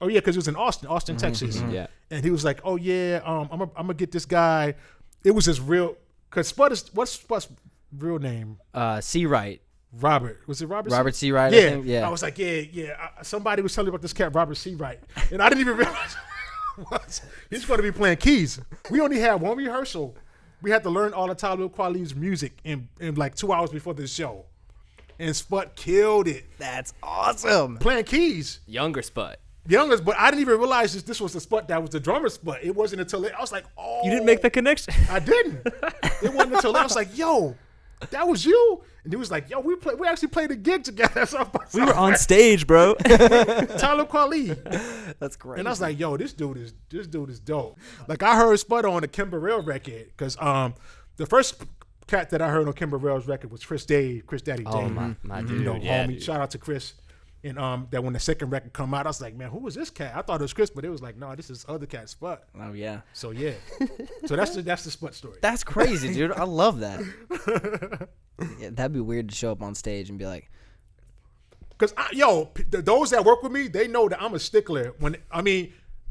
[SPEAKER 3] yeah, because it was in Austin, Texas.
[SPEAKER 2] Yeah.
[SPEAKER 3] And he was like, oh yeah, I'm gonna get this guy. It was his real, because what's Sput's real name?
[SPEAKER 1] C. Wright.
[SPEAKER 3] Robert. Was it Robert?
[SPEAKER 1] Robert C. Wright.
[SPEAKER 3] Yeah.
[SPEAKER 1] I think. Yeah.
[SPEAKER 3] I was like, yeah. Somebody was telling me about this cat, Robert C. Wright, and I didn't even realize he's going to be playing keys. We only had one rehearsal. We had to learn all the Talib Kweli's music in like 2 hours before the show, and Sput killed it.
[SPEAKER 1] That's awesome.
[SPEAKER 3] Playing keys.
[SPEAKER 2] Younger Sput.
[SPEAKER 3] Youngest, but I didn't even realize this was the Sput that was the drummer Sput. It wasn't until I was like, oh.
[SPEAKER 2] You didn't make the connection?
[SPEAKER 3] I didn't. It wasn't until I was like, yo, that was you? And he was like, yo, we actually played a gig together.
[SPEAKER 2] We were on stage, bro.
[SPEAKER 3] Talib Kweli.
[SPEAKER 1] That's great.
[SPEAKER 3] And I was like, yo, this dude is dope. Like I heard Sput on the Kim Burrell record, because the first cat that I heard on Kim Burrell's record was Chris Daddy Dave.
[SPEAKER 2] Oh my dude.
[SPEAKER 3] You know,
[SPEAKER 2] Yeah,
[SPEAKER 3] homie.
[SPEAKER 2] dude.
[SPEAKER 3] Shout out to Chris. And that when the second record come out, I was like, man, who was this cat? I thought it was Chris, but it was like, no, this is other cat Sput.
[SPEAKER 1] Oh yeah.
[SPEAKER 3] So yeah. So that's the Sput story.
[SPEAKER 1] That's crazy, dude. I love that. Yeah, that'd be weird to show up on stage and be like,
[SPEAKER 3] Because those that work with me, they know that I'm a stickler.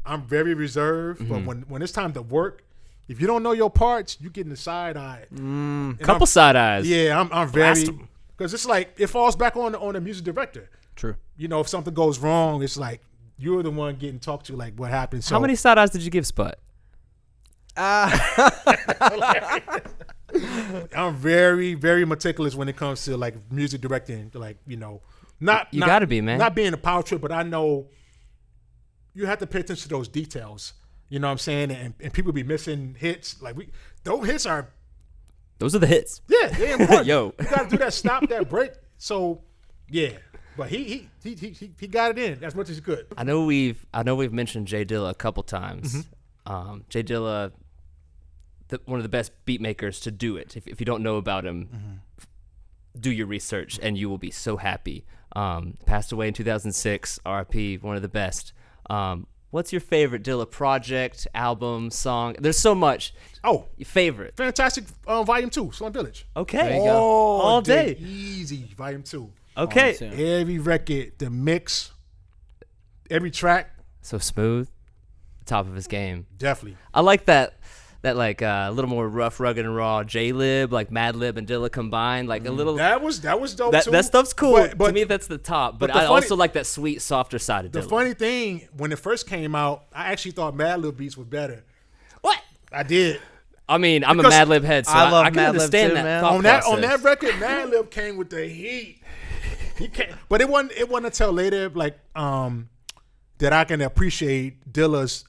[SPEAKER 3] I'm very reserved, but when it's time to work, if you don't know your parts, you get in the side eye.
[SPEAKER 2] Couple side eyes.
[SPEAKER 3] Yeah, I'm very,
[SPEAKER 2] Blast 'em.
[SPEAKER 3] because it's like it falls back on the music director.
[SPEAKER 1] true.
[SPEAKER 3] You know, if something goes wrong, it's like you're the one getting talked to, like what happened. So
[SPEAKER 2] How many side eyes did you give Sput?
[SPEAKER 3] I'm very, very meticulous when it comes to like music directing. Like, you know,
[SPEAKER 2] You gotta be, man.
[SPEAKER 3] Not being a power trip, but I know you have to pay attention to those details. You know what I'm saying? And people be missing hits. Like those hits are,
[SPEAKER 2] Those are the hits.
[SPEAKER 3] yeah, they're important.
[SPEAKER 2] Yo.
[SPEAKER 3] You gotta do that stop, that break. So yeah. But he got it in as much as he could.
[SPEAKER 2] I know we've mentioned J Dilla a couple times. J Dilla, one of the best beat makers to do it. If you don't know about him, do your research and you will be so happy. Passed away in 2006. R.I.P. One of the best. What's your favorite Dilla project, album, song? There's so much.
[SPEAKER 3] Oh,
[SPEAKER 2] Your favorite?
[SPEAKER 3] Fantastic Volume 2, Slum Village.
[SPEAKER 2] Okay.
[SPEAKER 1] There you go.
[SPEAKER 2] All day.
[SPEAKER 3] Easy, Volume 2.
[SPEAKER 2] Okay.
[SPEAKER 1] Too.
[SPEAKER 3] Every record, the mix, every track,
[SPEAKER 2] So smooth. Top of his game.
[SPEAKER 3] definitely.
[SPEAKER 2] I like that like a little more rough, rugged, and raw J-Lib, like Mad Lib and Dilla combined, like a little.
[SPEAKER 3] That was dope too.
[SPEAKER 2] That stuff's cool.
[SPEAKER 3] But
[SPEAKER 2] To me, that's the top. But
[SPEAKER 3] but the
[SPEAKER 2] I
[SPEAKER 3] funny-
[SPEAKER 2] also like that sweet, softer side of
[SPEAKER 3] the
[SPEAKER 2] Dilla.
[SPEAKER 3] funny thing, when it first came out, I actually thought Mad Lib beats were better.
[SPEAKER 2] What?
[SPEAKER 3] I did.
[SPEAKER 2] I mean, I'm a
[SPEAKER 3] Because
[SPEAKER 2] Mad Lib head, so
[SPEAKER 1] I love
[SPEAKER 2] I can
[SPEAKER 1] Mad Lib
[SPEAKER 2] understand
[SPEAKER 1] too,
[SPEAKER 2] that
[SPEAKER 1] man.
[SPEAKER 2] thought
[SPEAKER 3] On that
[SPEAKER 2] process.
[SPEAKER 3] record, Mad Lib came with the heat. He came, but it wasn't until later, like that I can appreciate his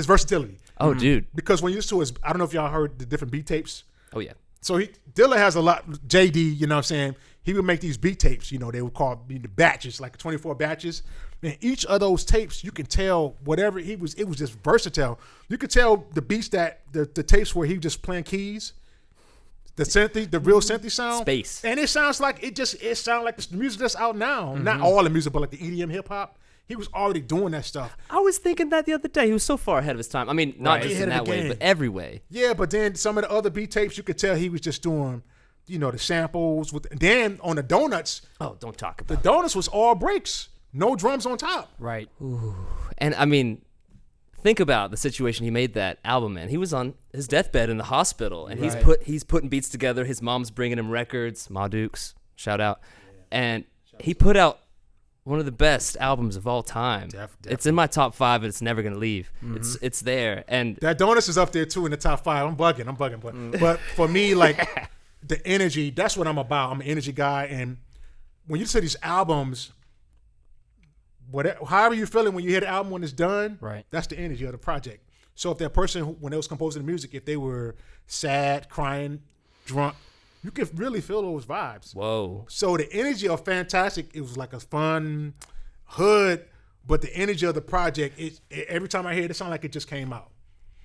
[SPEAKER 3] versatility.
[SPEAKER 2] Oh, dude.
[SPEAKER 3] Because when you used to his, I don't know if y'all heard the different beat tapes.
[SPEAKER 2] Oh, yeah.
[SPEAKER 3] So Dilla has a lot. JD, you know what I'm saying? He would make these beat tapes. You know, they would call the batches, like 24 batches, Man, each of those tapes, you can tell whatever it was just versatile. You could tell the beats that the tapes where he was just playing keys, the synthy, the real synthy sound.
[SPEAKER 2] Space.
[SPEAKER 3] And it sounds like it sounds like the music that's out now. Not all the music, but like the EDM hip hop. He was already doing that stuff.
[SPEAKER 2] I was thinking that the other day. He was so far ahead of his time. I mean, not just in that way, but every way.
[SPEAKER 3] Yeah, but then some of the other beat tapes, you could tell he was just doing, the samples. Then on the Donuts.
[SPEAKER 2] Oh, don't talk about
[SPEAKER 3] the Donuts was all breaks. No drums on top.
[SPEAKER 1] Right.
[SPEAKER 2] Ooh. And I mean, think about the situation he made that album in. He was on his deathbed in the hospital, and he's putting beats together. His mom's bringing him records. Ma Dukes, shout out. And he put out one of the best albums of all time. Definitely. It's in my top 5, and it's never gonna leave. It's there. And
[SPEAKER 3] that Donuts is up there too in the top 5. I'm bugging. But for me, like the energy, that's what I'm about. I'm an energy guy, and when you say these albums, however you feeling when you hear the album when it's done,
[SPEAKER 1] right?
[SPEAKER 3] That's the energy of the project. So if that person, when they was composing the music, if they were sad, crying, drunk, you could really feel those vibes.
[SPEAKER 2] Whoa.
[SPEAKER 3] So the energy of Fantastic, it was like a fun hood, but the energy of the project, every time I hear it, it sounds like it just came out.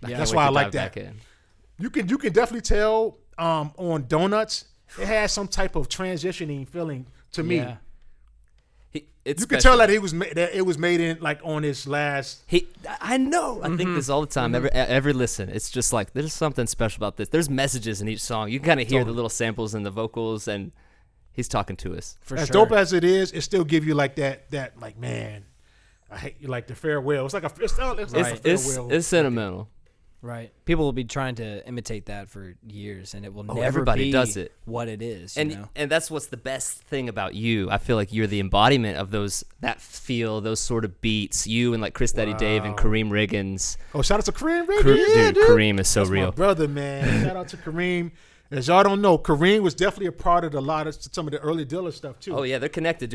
[SPEAKER 2] Yeah,
[SPEAKER 3] that's why I like that. You can definitely tell on Donuts, it has some type of transitioning feeling to me.
[SPEAKER 1] Yeah.
[SPEAKER 3] You can tell that it was made in like on his last.
[SPEAKER 2] I know. I think this all the time. Every listen, it's just like there's something special about this. There's messages in each song. You can kind of hear the little samples and the vocals, and he's talking to us.
[SPEAKER 3] As dope as it is, it still give you like that like, man, I hate you, like the farewell. It's like a farewell.
[SPEAKER 2] It's sentimental.
[SPEAKER 1] Right. People will be trying to imitate that for years, and it will never
[SPEAKER 2] everybody
[SPEAKER 1] be
[SPEAKER 2] does it.
[SPEAKER 1] what it is.
[SPEAKER 2] And that's what's the best thing about you. I feel like you're the embodiment of that feel, those sort of beats. You and like Chris Daddy Dave and Kareem Riggins.
[SPEAKER 3] Oh, shout out to Kareem Riggins.
[SPEAKER 2] Dude, Kareem is so
[SPEAKER 3] that's
[SPEAKER 2] real.
[SPEAKER 3] My brother, man. Shout out to Kareem. As y'all don't know, Kareem was definitely a part of some of the early Dilla stuff too.
[SPEAKER 2] Oh yeah, they're connected,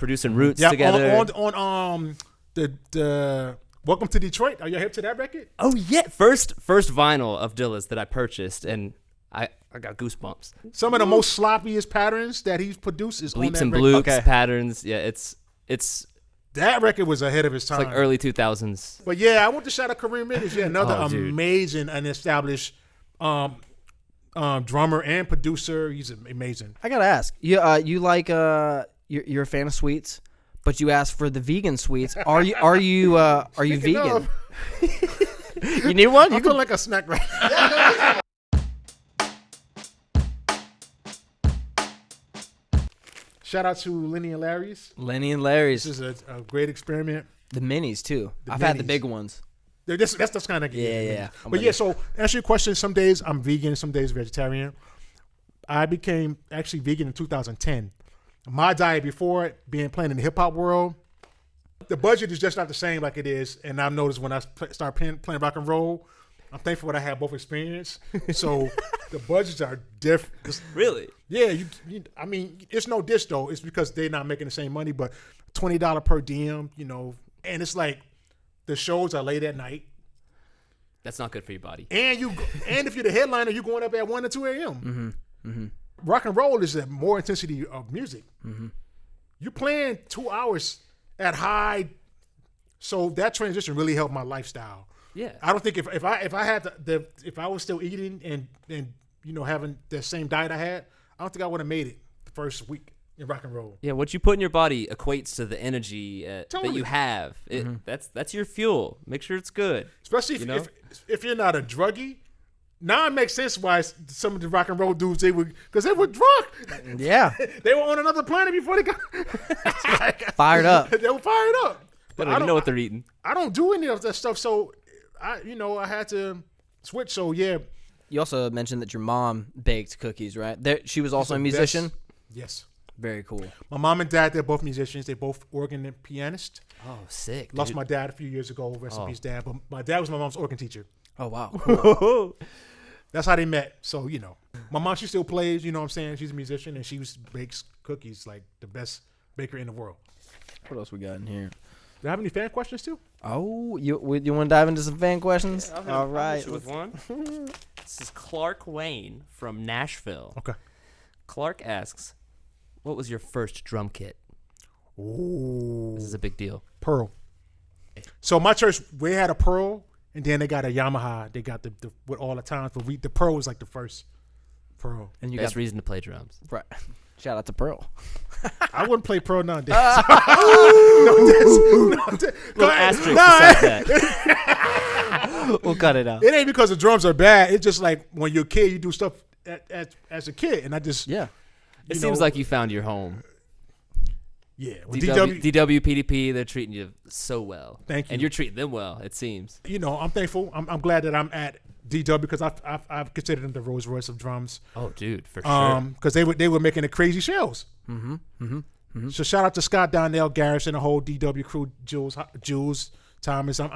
[SPEAKER 2] producing Roots together.
[SPEAKER 3] On the Welcome to Detroit. Are you hip to that record?
[SPEAKER 2] Oh yeah, first vinyl of Dilla's that I purchased, and I got goosebumps.
[SPEAKER 3] Some of the most sloppiest patterns that he's produced is
[SPEAKER 2] bleeps
[SPEAKER 3] on that
[SPEAKER 2] and
[SPEAKER 3] record.
[SPEAKER 2] bloops patterns. Yeah, it's
[SPEAKER 3] that record was ahead of his time.
[SPEAKER 2] It's like early 2000s.
[SPEAKER 3] But yeah, I want to shout out Kareem Riggins. Yeah, another amazing and established drummer and producer. He's amazing.
[SPEAKER 1] I gotta ask you like you're a fan of sweets, but you asked for the vegan sweets. Are you vegan? You need one?
[SPEAKER 3] I feel like a snack right now. Shout out to Lenny and Larry's.
[SPEAKER 1] Lenny and Larry's.
[SPEAKER 3] This is a great experiment.
[SPEAKER 1] The minis too. I've had the big ones.
[SPEAKER 3] That's kind of
[SPEAKER 1] yeah.
[SPEAKER 3] But yeah, so answer your question. Some days I'm vegan, some days vegetarian. I became actually vegan in 2010. My diet before it, playing in the hip hop world, the budget is just not the same like it is. And I've noticed when I start playing rock and roll, I'm thankful that I have both experience. So the budgets are different.
[SPEAKER 2] Really?
[SPEAKER 3] Yeah. I mean, it's no diss though. It's because they're not making the same money. But $20 per diem, and it's like the shows are late at night.
[SPEAKER 2] That's not good for your body.
[SPEAKER 3] And if you're the headliner, you're going up at 1 or 2 a.m.
[SPEAKER 1] Mm-hmm. Mm-hmm.
[SPEAKER 3] Rock and roll is a more intensity of music.
[SPEAKER 1] Mm-hmm.
[SPEAKER 3] You're playing 2 hours at high, so that transition really helped my lifestyle.
[SPEAKER 2] Yeah,
[SPEAKER 3] I don't think if I was still eating and having the same diet I had, I don't think I would have made it the first week in rock and roll.
[SPEAKER 2] Yeah, what you put in your body equates to the energy that you have. That's your fuel. Make sure it's good.
[SPEAKER 3] Especially if you're not a druggie. Now it makes sense why some of the rock and roll dudes, because they were drunk.
[SPEAKER 1] Yeah.
[SPEAKER 3] They were on another planet before they got
[SPEAKER 1] fired up.
[SPEAKER 3] They were fired up.
[SPEAKER 2] But I don't know what they're eating.
[SPEAKER 3] I don't do any of that stuff, so I had to switch. So yeah.
[SPEAKER 1] You also mentioned that your mom baked cookies, right? She was also a musician?
[SPEAKER 3] Best. Yes.
[SPEAKER 1] Very cool.
[SPEAKER 3] My mom and dad, they're both musicians. They're both organ and pianists.
[SPEAKER 2] Oh, sick.
[SPEAKER 3] Lost my dad a few years ago. Rest in peace, dad. But my dad was my mom's organ teacher.
[SPEAKER 1] Oh, wow. Cool.
[SPEAKER 3] That's how they met. So, my mom, she still plays, you know what I'm saying? She's a musician, and she bakes cookies like the best baker in the world.
[SPEAKER 1] What else we got in here?
[SPEAKER 3] Do you have any fan questions, too?
[SPEAKER 1] Oh, you want to dive into some fan questions?
[SPEAKER 2] Yeah,
[SPEAKER 1] all right.
[SPEAKER 2] With one. This is Clark Wayne from Nashville.
[SPEAKER 3] Okay.
[SPEAKER 2] Clark asks, what was your first drum kit?
[SPEAKER 3] Ooh.
[SPEAKER 2] This is a big deal.
[SPEAKER 3] Pearl. So my church, we had a Pearl, and then they got a Yamaha. They got the with all the times, but the Pearl was like the first Pearl.
[SPEAKER 2] And you got reason to play drums.
[SPEAKER 1] Right. Shout out to Pearl.
[SPEAKER 3] I wouldn't play Pearl nowadays.
[SPEAKER 2] Little asterisk beside that.
[SPEAKER 1] We'll cut it out.
[SPEAKER 3] It ain't because the drums are bad. It's just like when you're a kid, you do stuff as a kid, and I just
[SPEAKER 1] Yeah.
[SPEAKER 2] It seems like you found your home.
[SPEAKER 3] Yeah, well,
[SPEAKER 2] DW, PDP, they're treating you so well.
[SPEAKER 3] Thank you.
[SPEAKER 2] And you're treating them well, it seems.
[SPEAKER 3] You know, I'm thankful. I'm glad that I'm at DW because I've considered them the Rolls Royce of drums.
[SPEAKER 2] Oh, dude, for sure.
[SPEAKER 3] Because they were making the crazy shells. So shout out to Scott Donnell, Garrison, and the whole DW crew, Jules, Thomas. I'm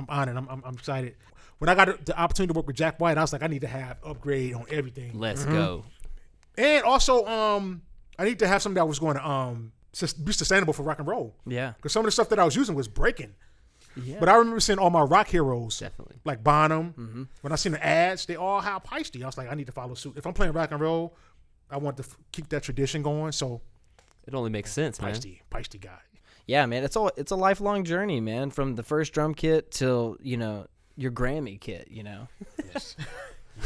[SPEAKER 3] honored. I'm excited. When I got the opportunity to work with Jack White, I was like, I need to have upgrade on everything.
[SPEAKER 2] Let's go.
[SPEAKER 3] And also, I need to have something that was going to be sustainable for rock and roll.
[SPEAKER 1] Yeah.
[SPEAKER 3] Because some of the stuff that I was using was breaking.
[SPEAKER 1] Yeah.
[SPEAKER 3] But I remember seeing all my rock heroes,
[SPEAKER 2] Definitely.
[SPEAKER 3] like Bonham. When I seen the ads, they all have Peisty. I was like, I need to follow suit. If I'm playing rock and roll, I want to keep that tradition going. So
[SPEAKER 2] It only makes sense, man.
[SPEAKER 3] Peisty guy.
[SPEAKER 1] Yeah, man. It's a lifelong journey, man. From the first drum kit till your Grammy kit.
[SPEAKER 3] Yes.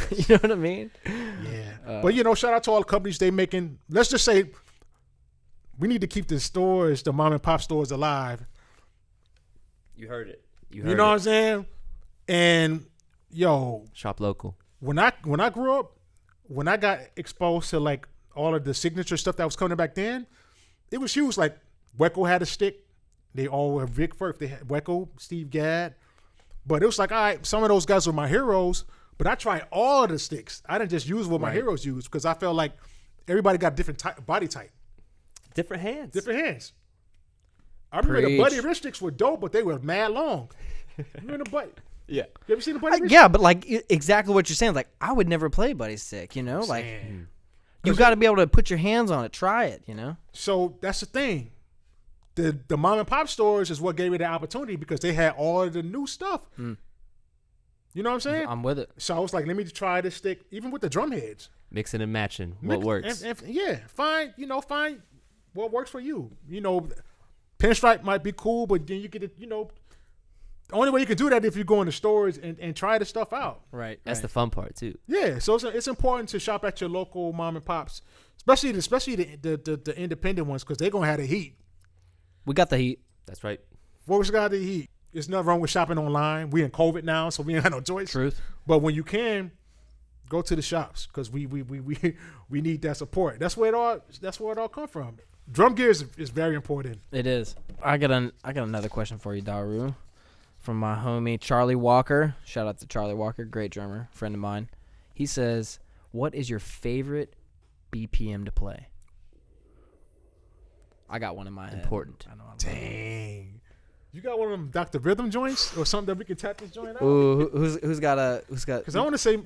[SPEAKER 1] You know what I mean?
[SPEAKER 3] Yeah. But shout out to all the companies they making. Let's just say we need to keep the stores, the mom and pop stores alive.
[SPEAKER 2] You heard it.
[SPEAKER 3] You know what I'm saying? And
[SPEAKER 2] shop local.
[SPEAKER 3] when I grew up, when I got exposed to like all of the signature stuff that was coming back then, it was huge. Like Wecco had a stick. They all were Vic Firth. They had Wecco, Steve Gadd. But it was like, all right, some of those guys were my heroes, but I tried all of the sticks. I didn't just use what my heroes used because I felt like everybody got different body type.
[SPEAKER 2] Different hands.
[SPEAKER 3] I remember the
[SPEAKER 1] Preach.
[SPEAKER 3] Buddy Rich sticks were dope, but they were mad long. Remember the Buddy?
[SPEAKER 2] Yeah.
[SPEAKER 3] You ever seen the Buddy Rich?
[SPEAKER 1] Yeah, but like exactly what you're saying. Like I would never play Buddy Stick. Like you got to be able to put your hands on it, try it.
[SPEAKER 3] So that's the thing. The mom and pop stores is what gave me the opportunity because they had all of the new stuff. You know what I'm saying?
[SPEAKER 1] I'm with it.
[SPEAKER 3] So I was like, let me try this stick, even with the drum heads.
[SPEAKER 2] Mixing and matching. What works?
[SPEAKER 3] Find what works for you. Pinstripe might be cool, but then you get it. The only way you can do that if you go in the stores and try the stuff out.
[SPEAKER 1] Right.
[SPEAKER 2] That's the fun part too.
[SPEAKER 3] Yeah, so it's important to shop at your local mom and pops, especially the independent ones because they're gonna have the heat.
[SPEAKER 1] We got the heat.
[SPEAKER 2] That's right.
[SPEAKER 3] Folks got the heat. There's nothing wrong with shopping online. We in COVID now, so we ain't got no choice.
[SPEAKER 1] Truth.
[SPEAKER 3] But when you can, go to the shops because we need that support. That's where it all come from. Drum gear is very important.
[SPEAKER 1] It is. I got another question for you, Daru, from my homie Charlie Walker. Shout out to Charlie Walker, great drummer, friend of mine. He says, "What is your favorite BPM to play?" I got one in my head.
[SPEAKER 2] Important.
[SPEAKER 1] I know.
[SPEAKER 3] Dang. You got one of them Dr. Rhythm joints or something that we can tap this joint out?
[SPEAKER 1] Ooh, who's got?
[SPEAKER 3] Because I want to say,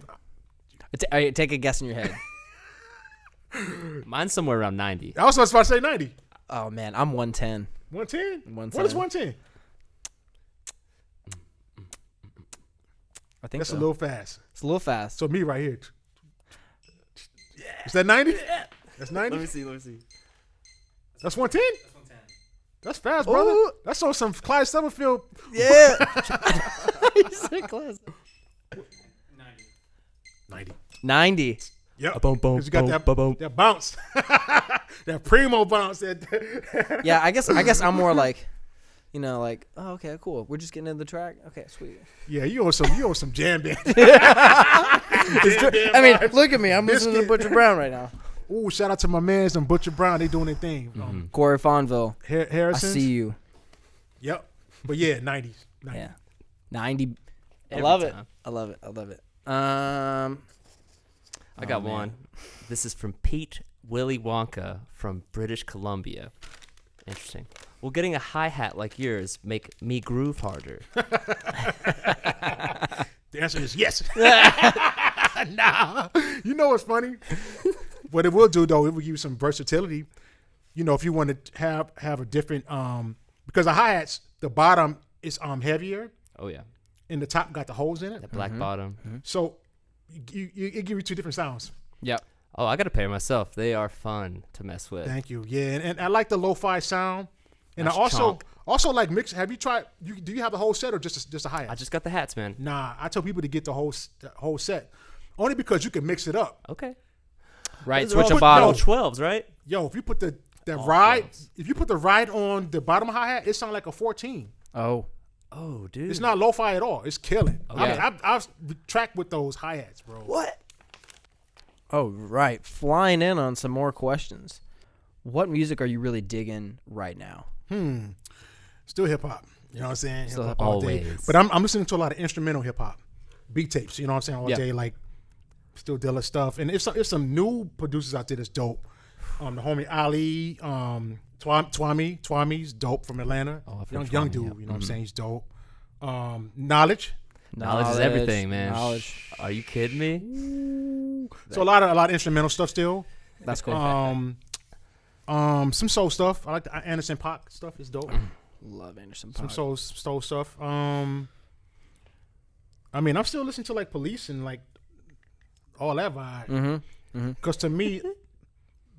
[SPEAKER 1] take a guess in your head.
[SPEAKER 2] Mine's somewhere around 90.
[SPEAKER 3] I was about to say 90.
[SPEAKER 1] Oh man, I'm 110.
[SPEAKER 3] 110?
[SPEAKER 1] 110.
[SPEAKER 3] What is 110?
[SPEAKER 1] I think
[SPEAKER 3] That's
[SPEAKER 1] so.
[SPEAKER 3] a little fast.
[SPEAKER 1] It's a little fast.
[SPEAKER 3] So me right here. Is that 90? That's 90?
[SPEAKER 2] Let me see.
[SPEAKER 3] That's 110? That's 110. That's fast, brother.
[SPEAKER 1] Ooh.
[SPEAKER 3] That's on some Clyde Summerfield.
[SPEAKER 1] Yeah. He's so close.
[SPEAKER 3] 90.
[SPEAKER 1] 90.
[SPEAKER 3] Yep.
[SPEAKER 2] Boom, boom,
[SPEAKER 3] 'Cause you got
[SPEAKER 2] boom,
[SPEAKER 3] that,
[SPEAKER 2] boom, boom.
[SPEAKER 3] that bounce. That primo bounce. That
[SPEAKER 1] Yeah, I guess I'm more like, oh, okay, cool. We're just getting into the track. Okay, sweet.
[SPEAKER 3] Yeah, you own some jam band.
[SPEAKER 1] I mean, look at me. I'm listening to Butcher Brown right now.
[SPEAKER 3] Ooh, shout out to my mans and Butcher Brown. They doing their thing.
[SPEAKER 1] Corey Fonville.
[SPEAKER 3] Harrison.
[SPEAKER 1] I see you.
[SPEAKER 3] Yep. But yeah, 90s.
[SPEAKER 1] Yeah. 90. I
[SPEAKER 2] Every
[SPEAKER 1] love it.
[SPEAKER 2] time.
[SPEAKER 1] I love it.
[SPEAKER 2] I got
[SPEAKER 1] man.
[SPEAKER 2] one. This is from Pete Willy Wonka from British Columbia. Interesting. Will getting a hi-hat like yours make me groove harder?
[SPEAKER 3] The answer is yes. Nah. You know what's funny? What it will do, though, it will give you some versatility. If you want to have a different, because the hi-hats, the bottom is heavier
[SPEAKER 2] Oh, yeah.
[SPEAKER 3] and the top got the holes in it.
[SPEAKER 2] That black bottom.
[SPEAKER 3] So it give you two different sounds.
[SPEAKER 1] Yep.
[SPEAKER 2] Oh, I got a pair myself. They are fun to mess with.
[SPEAKER 3] Thank you. Yeah, and I like the lo-fi sound. And
[SPEAKER 2] That's
[SPEAKER 3] I also like mix. Have you tried? Do you have the whole set or just a hi-hat?
[SPEAKER 2] I just got the hats, man.
[SPEAKER 3] Nah, I tell people to get the whole set, only because you can mix it up.
[SPEAKER 2] Okay.
[SPEAKER 1] Right,
[SPEAKER 2] Those are
[SPEAKER 1] switch
[SPEAKER 2] all-
[SPEAKER 1] a bottle.
[SPEAKER 2] they're all 12s, right?
[SPEAKER 3] Yo, if you put the
[SPEAKER 2] All
[SPEAKER 3] ride,
[SPEAKER 2] 12s.
[SPEAKER 3] if you put the ride on the bottom hi-hat, it sounds like a 14.
[SPEAKER 1] Oh,
[SPEAKER 2] Oh, dude.
[SPEAKER 3] It's not lo-fi at all. It's killing.
[SPEAKER 2] Okay.
[SPEAKER 3] I mean, I've tracked with those hi-hats, bro.
[SPEAKER 2] What?
[SPEAKER 1] oh, right. Flying in on some more questions. What music are you really digging right now?
[SPEAKER 3] Still hip-hop. You know what I'm saying?
[SPEAKER 1] Still
[SPEAKER 3] Hip-hop all day.
[SPEAKER 2] always.
[SPEAKER 3] But I'm listening to a lot of instrumental hip-hop. Beat tapes, you know what I'm saying? All
[SPEAKER 1] Yeah.
[SPEAKER 3] day, like still Dilla stuff. And if some new producers out there that's dope. The homie Ali, Twami's dope from Atlanta.
[SPEAKER 2] Oh, I've heard
[SPEAKER 3] young
[SPEAKER 2] Twami,
[SPEAKER 3] dude,
[SPEAKER 2] yeah.
[SPEAKER 3] you know what I'm saying? He's dope. Knowledge.
[SPEAKER 2] Knowledge is everything, man.
[SPEAKER 1] Knowledge.
[SPEAKER 2] Are you kidding me?
[SPEAKER 3] So a lot of instrumental stuff still.
[SPEAKER 1] That's cool.
[SPEAKER 3] Some soul stuff. I like the Anderson .Paak stuff. It's dope.
[SPEAKER 1] Love Anderson
[SPEAKER 3] Some
[SPEAKER 1] .Paak.
[SPEAKER 3] soul stuff. I mean, I'm still listening to like Police and like all that vibe. Because to me,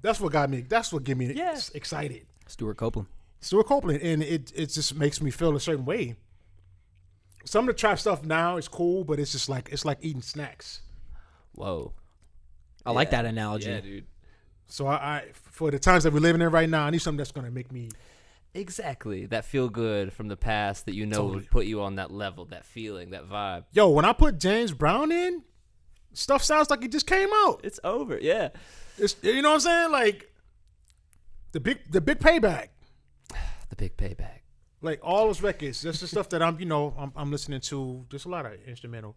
[SPEAKER 3] that's what got me. That's what get me excited.
[SPEAKER 1] Stuart Copeland.
[SPEAKER 3] Stuart Copeland, and it just makes me feel a certain way. Some of the trap stuff now is cool, but it's just like eating snacks.
[SPEAKER 2] Whoa.
[SPEAKER 1] I like that analogy.
[SPEAKER 2] Yeah, dude.
[SPEAKER 3] So I for the times that we're living in right now, I need something that's gonna make me.
[SPEAKER 2] Exactly. That feel good from the past that you know
[SPEAKER 3] Totally.
[SPEAKER 2] would put you on that level, that feeling, that vibe.
[SPEAKER 3] Yo, when I put James Brown in, stuff sounds like it just came out.
[SPEAKER 2] It's over. Yeah.
[SPEAKER 3] It's, you know what I'm saying? Like the big payback.
[SPEAKER 2] The big payback.
[SPEAKER 3] Like all those records. That's the stuff that I'm listening to. Just a lot of instrumental.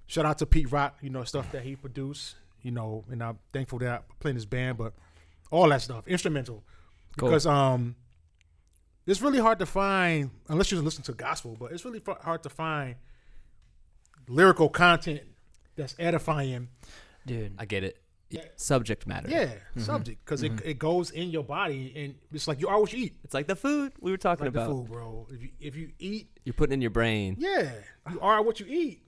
[SPEAKER 3] Shout out to Pete Rock, stuff that he produced, and I'm thankful that I play in his band, but all that stuff, instrumental.
[SPEAKER 1] Cool.
[SPEAKER 3] Because it's really hard to find, unless you listen to gospel, but it's really hard to find lyrical content that's edifying.
[SPEAKER 1] Dude.
[SPEAKER 2] I get it. Subject matter.
[SPEAKER 3] Yeah, subject. Because it goes in your body, and it's like you are what you eat.
[SPEAKER 2] It's like the food we were talking
[SPEAKER 3] Like the
[SPEAKER 2] about.
[SPEAKER 3] food, bro. If you eat,
[SPEAKER 2] You're putting in your brain.
[SPEAKER 3] yeah, you are what you eat.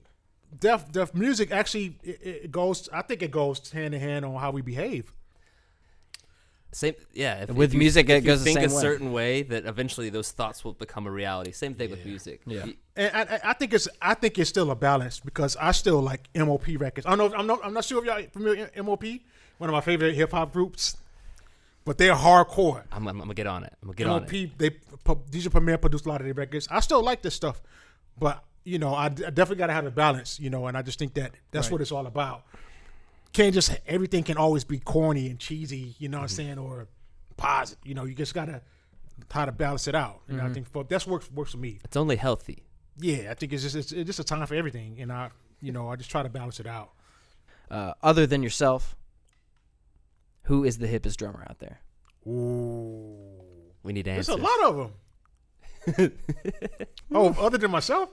[SPEAKER 3] Deaf music actually it goes. I think it goes hand in hand on how we behave.
[SPEAKER 2] Same, yeah.
[SPEAKER 1] With music, it goes the
[SPEAKER 2] think
[SPEAKER 1] same
[SPEAKER 2] a
[SPEAKER 1] way.
[SPEAKER 2] certain way that eventually those thoughts will become a reality. Same thing with music.
[SPEAKER 1] Yeah.
[SPEAKER 3] And I think it's still a balance because I still like MOP records. I'm not sure if y'all familiar with MOP, one of my favorite hip hop groups, but they're hardcore.
[SPEAKER 2] I'm gonna get on it. I'm gonna get on it.
[SPEAKER 3] DJ Premier produced a lot of their records. I still like this stuff, but I definitely got to have a balance, and I just think that's what it's all about. Can't just everything can always be corny and cheesy, you know what I'm saying, or positive. You just gotta try to balance it out. And I think that's works for me.
[SPEAKER 2] It's only healthy.
[SPEAKER 3] Yeah, I think it's just a time for everything, and I just try to balance it out.
[SPEAKER 1] Other than yourself, who is the hippest drummer out there?
[SPEAKER 3] Ooh,
[SPEAKER 2] We need
[SPEAKER 3] there's
[SPEAKER 2] answers.
[SPEAKER 3] a lot of them. Oh, other than myself,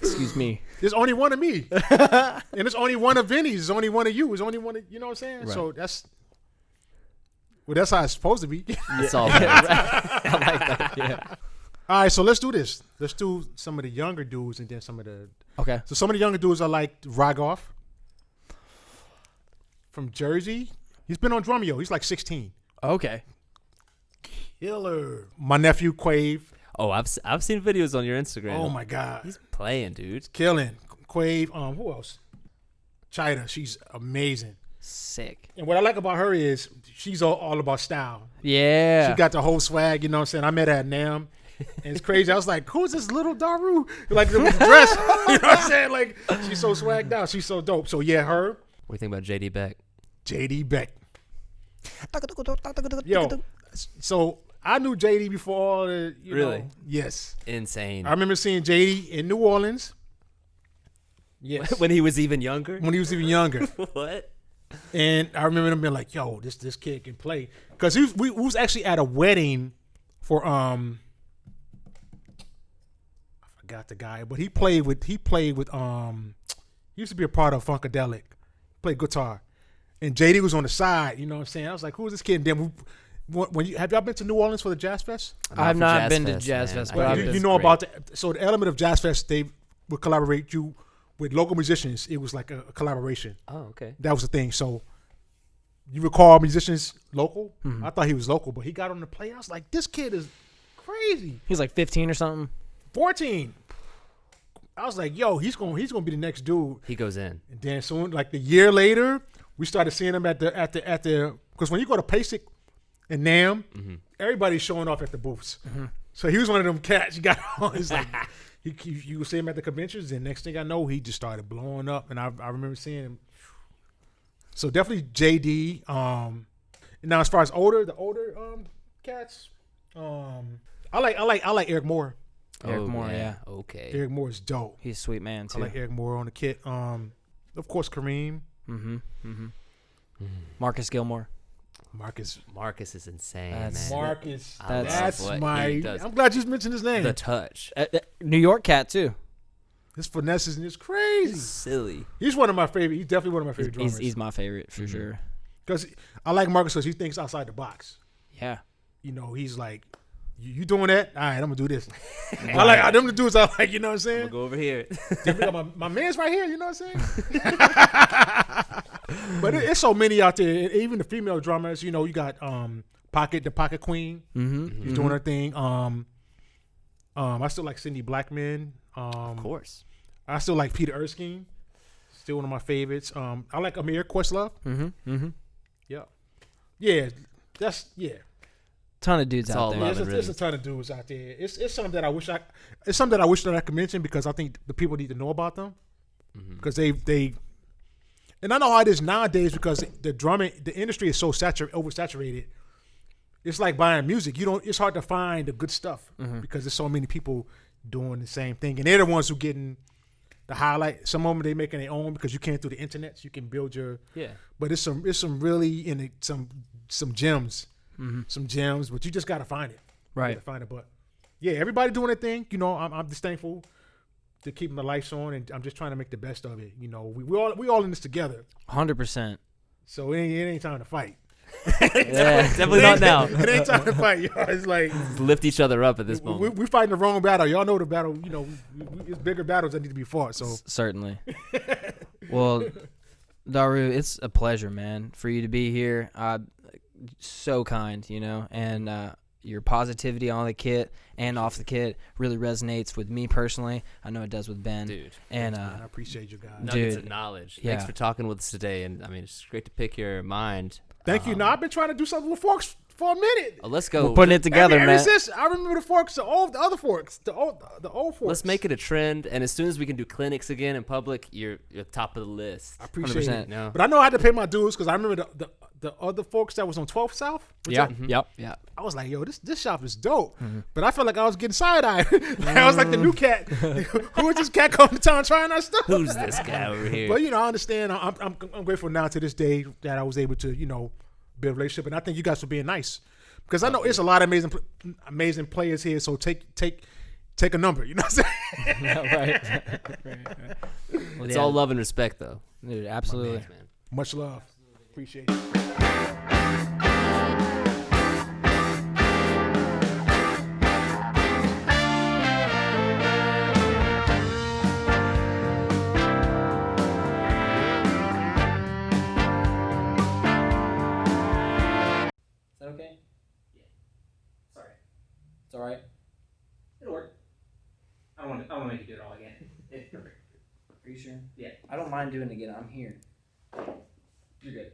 [SPEAKER 1] Excuse me.
[SPEAKER 3] there's only one of me, and there's only one of Vinny's. There's only one of you. There's only one of, you know what I'm saying.
[SPEAKER 1] Right.
[SPEAKER 3] So that's how it's supposed to be.
[SPEAKER 2] It's all good.
[SPEAKER 1] I like that. Yeah.
[SPEAKER 3] All right, so let's do this. Let's do some of the younger dudes and then some of the.
[SPEAKER 1] Okay.
[SPEAKER 3] So some of the younger dudes are like Ragoff from Jersey. He's been on Drumeo. He's like 16.
[SPEAKER 1] Okay.
[SPEAKER 3] Killer. My nephew Quave.
[SPEAKER 2] Oh, I've seen videos on your Instagram.
[SPEAKER 3] Oh my God.
[SPEAKER 2] He's playing, dude.
[SPEAKER 3] Killing. Quave. Who else? Chida. She's amazing.
[SPEAKER 1] Sick.
[SPEAKER 3] And what I like about her is she's all about style.
[SPEAKER 1] Yeah.
[SPEAKER 3] She got the whole swag, you know what I'm saying? I met her at NAMM. And it's crazy. I was like, who's this little Daru? Like with the dress. You know what I'm saying? Like, she's so swagged out. She's so dope. So yeah, her.
[SPEAKER 2] What do you think about JD Beck?
[SPEAKER 3] JD Beck. Yo, so I knew JD before all the,
[SPEAKER 2] Really?
[SPEAKER 3] know. Yes.
[SPEAKER 2] Insane.
[SPEAKER 3] I remember seeing JD in New Orleans. Yes.
[SPEAKER 2] When he was even younger?
[SPEAKER 3] When he was even younger.
[SPEAKER 2] What?
[SPEAKER 3] And I remember them being like, yo, this kid can play. Because we was actually at a wedding for, I forgot the guy, but he used to be a part of Funkadelic. Played guitar. And JD was on the side, you know what I'm saying? I was like, who's this kid? And then have y'all been to New Orleans for the Jazz Fest?
[SPEAKER 1] I've
[SPEAKER 2] for
[SPEAKER 1] not
[SPEAKER 2] Jazz
[SPEAKER 1] been to
[SPEAKER 2] Fest,
[SPEAKER 1] Jazz
[SPEAKER 2] man.
[SPEAKER 1] Fest,
[SPEAKER 2] I
[SPEAKER 1] but
[SPEAKER 2] hear
[SPEAKER 1] I've
[SPEAKER 2] it's
[SPEAKER 3] You know
[SPEAKER 2] great.
[SPEAKER 3] about so the element of Jazz Fest, they would collaborate you with local musicians, it was like a collaboration.
[SPEAKER 2] Oh, okay.
[SPEAKER 3] That was the thing. So you recall musicians local? Mm-hmm. I thought he was local, but he got on the play. I was like, this kid is crazy.
[SPEAKER 1] He's like 15 or something.
[SPEAKER 3] 14. I was like, yo, he's gonna be the next dude.
[SPEAKER 2] He goes in.
[SPEAKER 3] And then soon, like the year later, we started seeing him at the because when you go to PASIC and NAMM, everybody's showing off at the booths. Mm-hmm. So he was one of them cats. You got on. It's like you would see him at the conventions, and next thing I know, he just started blowing up. And I remember seeing him. So definitely JD. Now as far as the older cats, I like Eric Moore.
[SPEAKER 1] Eric Moore, yeah.
[SPEAKER 2] Okay.
[SPEAKER 3] Eric Moore is dope.
[SPEAKER 1] He's a sweet man too.
[SPEAKER 3] I like Eric Moore on the kit. Of course, Kareem.
[SPEAKER 1] Marcus Gilmore.
[SPEAKER 2] Marcus is insane,
[SPEAKER 1] That's,
[SPEAKER 2] man.
[SPEAKER 3] Marcus.
[SPEAKER 2] That's
[SPEAKER 3] my. I'm glad you mentioned his name.
[SPEAKER 2] The touch.
[SPEAKER 1] New York cat too.
[SPEAKER 3] His finesses and it's crazy.
[SPEAKER 2] Silly.
[SPEAKER 3] He's one of my favorite. He's definitely one of my favorite drummers.
[SPEAKER 1] He's my favorite for sure.
[SPEAKER 3] Because I like Marcus because he thinks outside the box.
[SPEAKER 1] Yeah.
[SPEAKER 3] You know, he's like, you doing that? All right, I'm gonna do this. I like them the dudes. I like, you know what I'm saying?
[SPEAKER 2] I'm gonna go over here.
[SPEAKER 3] my man's right here. You know what I'm saying? But it's so many out there. Even the female drummers. You know, you got the Pocket Queen. She's doing her thing. I still like Cindy Blackman.
[SPEAKER 2] Of course.
[SPEAKER 3] I still like Peter Erskine. Still one of my favorites. I like Amir Questlove. Yeah.
[SPEAKER 1] Ton of dudes out there.
[SPEAKER 3] There's a ton of dudes out there. It's something that I wish that I could mention because I think the people need to know about them because they and I know how it is nowadays because the industry is so oversaturated. It's like buying music. It's hard to find the good stuff because there's so many people doing the same thing, and they're the ones who getting the highlight. Some of them they making their own because you can't through the internet, so you can build your.
[SPEAKER 2] Yeah.
[SPEAKER 3] But it's some really some gems. Some gems, but you just gotta find it.
[SPEAKER 1] Right.
[SPEAKER 3] You gotta find it. But yeah, everybody doing their thing. You know, I'm just thankful to keep the lights on, and I'm just trying to make the best of it. You know, we all in this together.
[SPEAKER 1] 100%.
[SPEAKER 3] So it ain't time to fight.
[SPEAKER 2] Definitely not now.
[SPEAKER 3] It ain't time to fight, y'all. It's like
[SPEAKER 2] lift each other up at this moment.
[SPEAKER 3] We're fighting the wrong battle. Y'all know the battle. You know, it's bigger battles that need to be fought. So
[SPEAKER 1] certainly. Well, Daru, it's a pleasure, man, for you to be here. So kind, you know, and your positivity on the kit and off the kit really resonates with me personally. I know it does with Ben.
[SPEAKER 2] Dude.
[SPEAKER 1] And
[SPEAKER 3] I appreciate you guys.
[SPEAKER 2] Nuggets of knowledge. Yeah. Thanks for talking with us today. And I mean, it's great to pick your mind.
[SPEAKER 3] Thank you. Now, I've been trying to do something with Forks for a minute.
[SPEAKER 2] Let's go.
[SPEAKER 1] We're putting it together, man.
[SPEAKER 3] I remember the Forks, the other Forks, the old Forks.
[SPEAKER 2] Let's make it a trend. And as soon as we can do clinics again in public, you're top of the list.
[SPEAKER 3] I appreciate
[SPEAKER 1] 100%.
[SPEAKER 3] it.
[SPEAKER 2] No.
[SPEAKER 3] But I know I had to pay my dues because I remember the other Forks that was on 12th South.
[SPEAKER 1] Yeah. Yep.
[SPEAKER 3] I was like, yo, this shop is dope. But I felt like I was getting side-eyed. I was like the new cat. Who is this cat coming to town trying our stuff?
[SPEAKER 2] Who's this guy over here?
[SPEAKER 3] But, you know, I understand. I'm grateful now to this day that I was able to, you know, build a relationship. And I thank you guys for being nice. Because I know it's a lot of amazing players here. So take a number. You know what I'm saying?
[SPEAKER 1] Right.
[SPEAKER 2] Well, it's all love and respect, though.
[SPEAKER 1] Dude, absolutely.
[SPEAKER 2] Man.
[SPEAKER 3] Much love. Appreciate it.
[SPEAKER 1] Okay? Yeah. Sorry. It's all right. It'll work. I don't want to make you do it all again. Are you sure? Yeah. I don't mind doing it again. I'm here. You're good.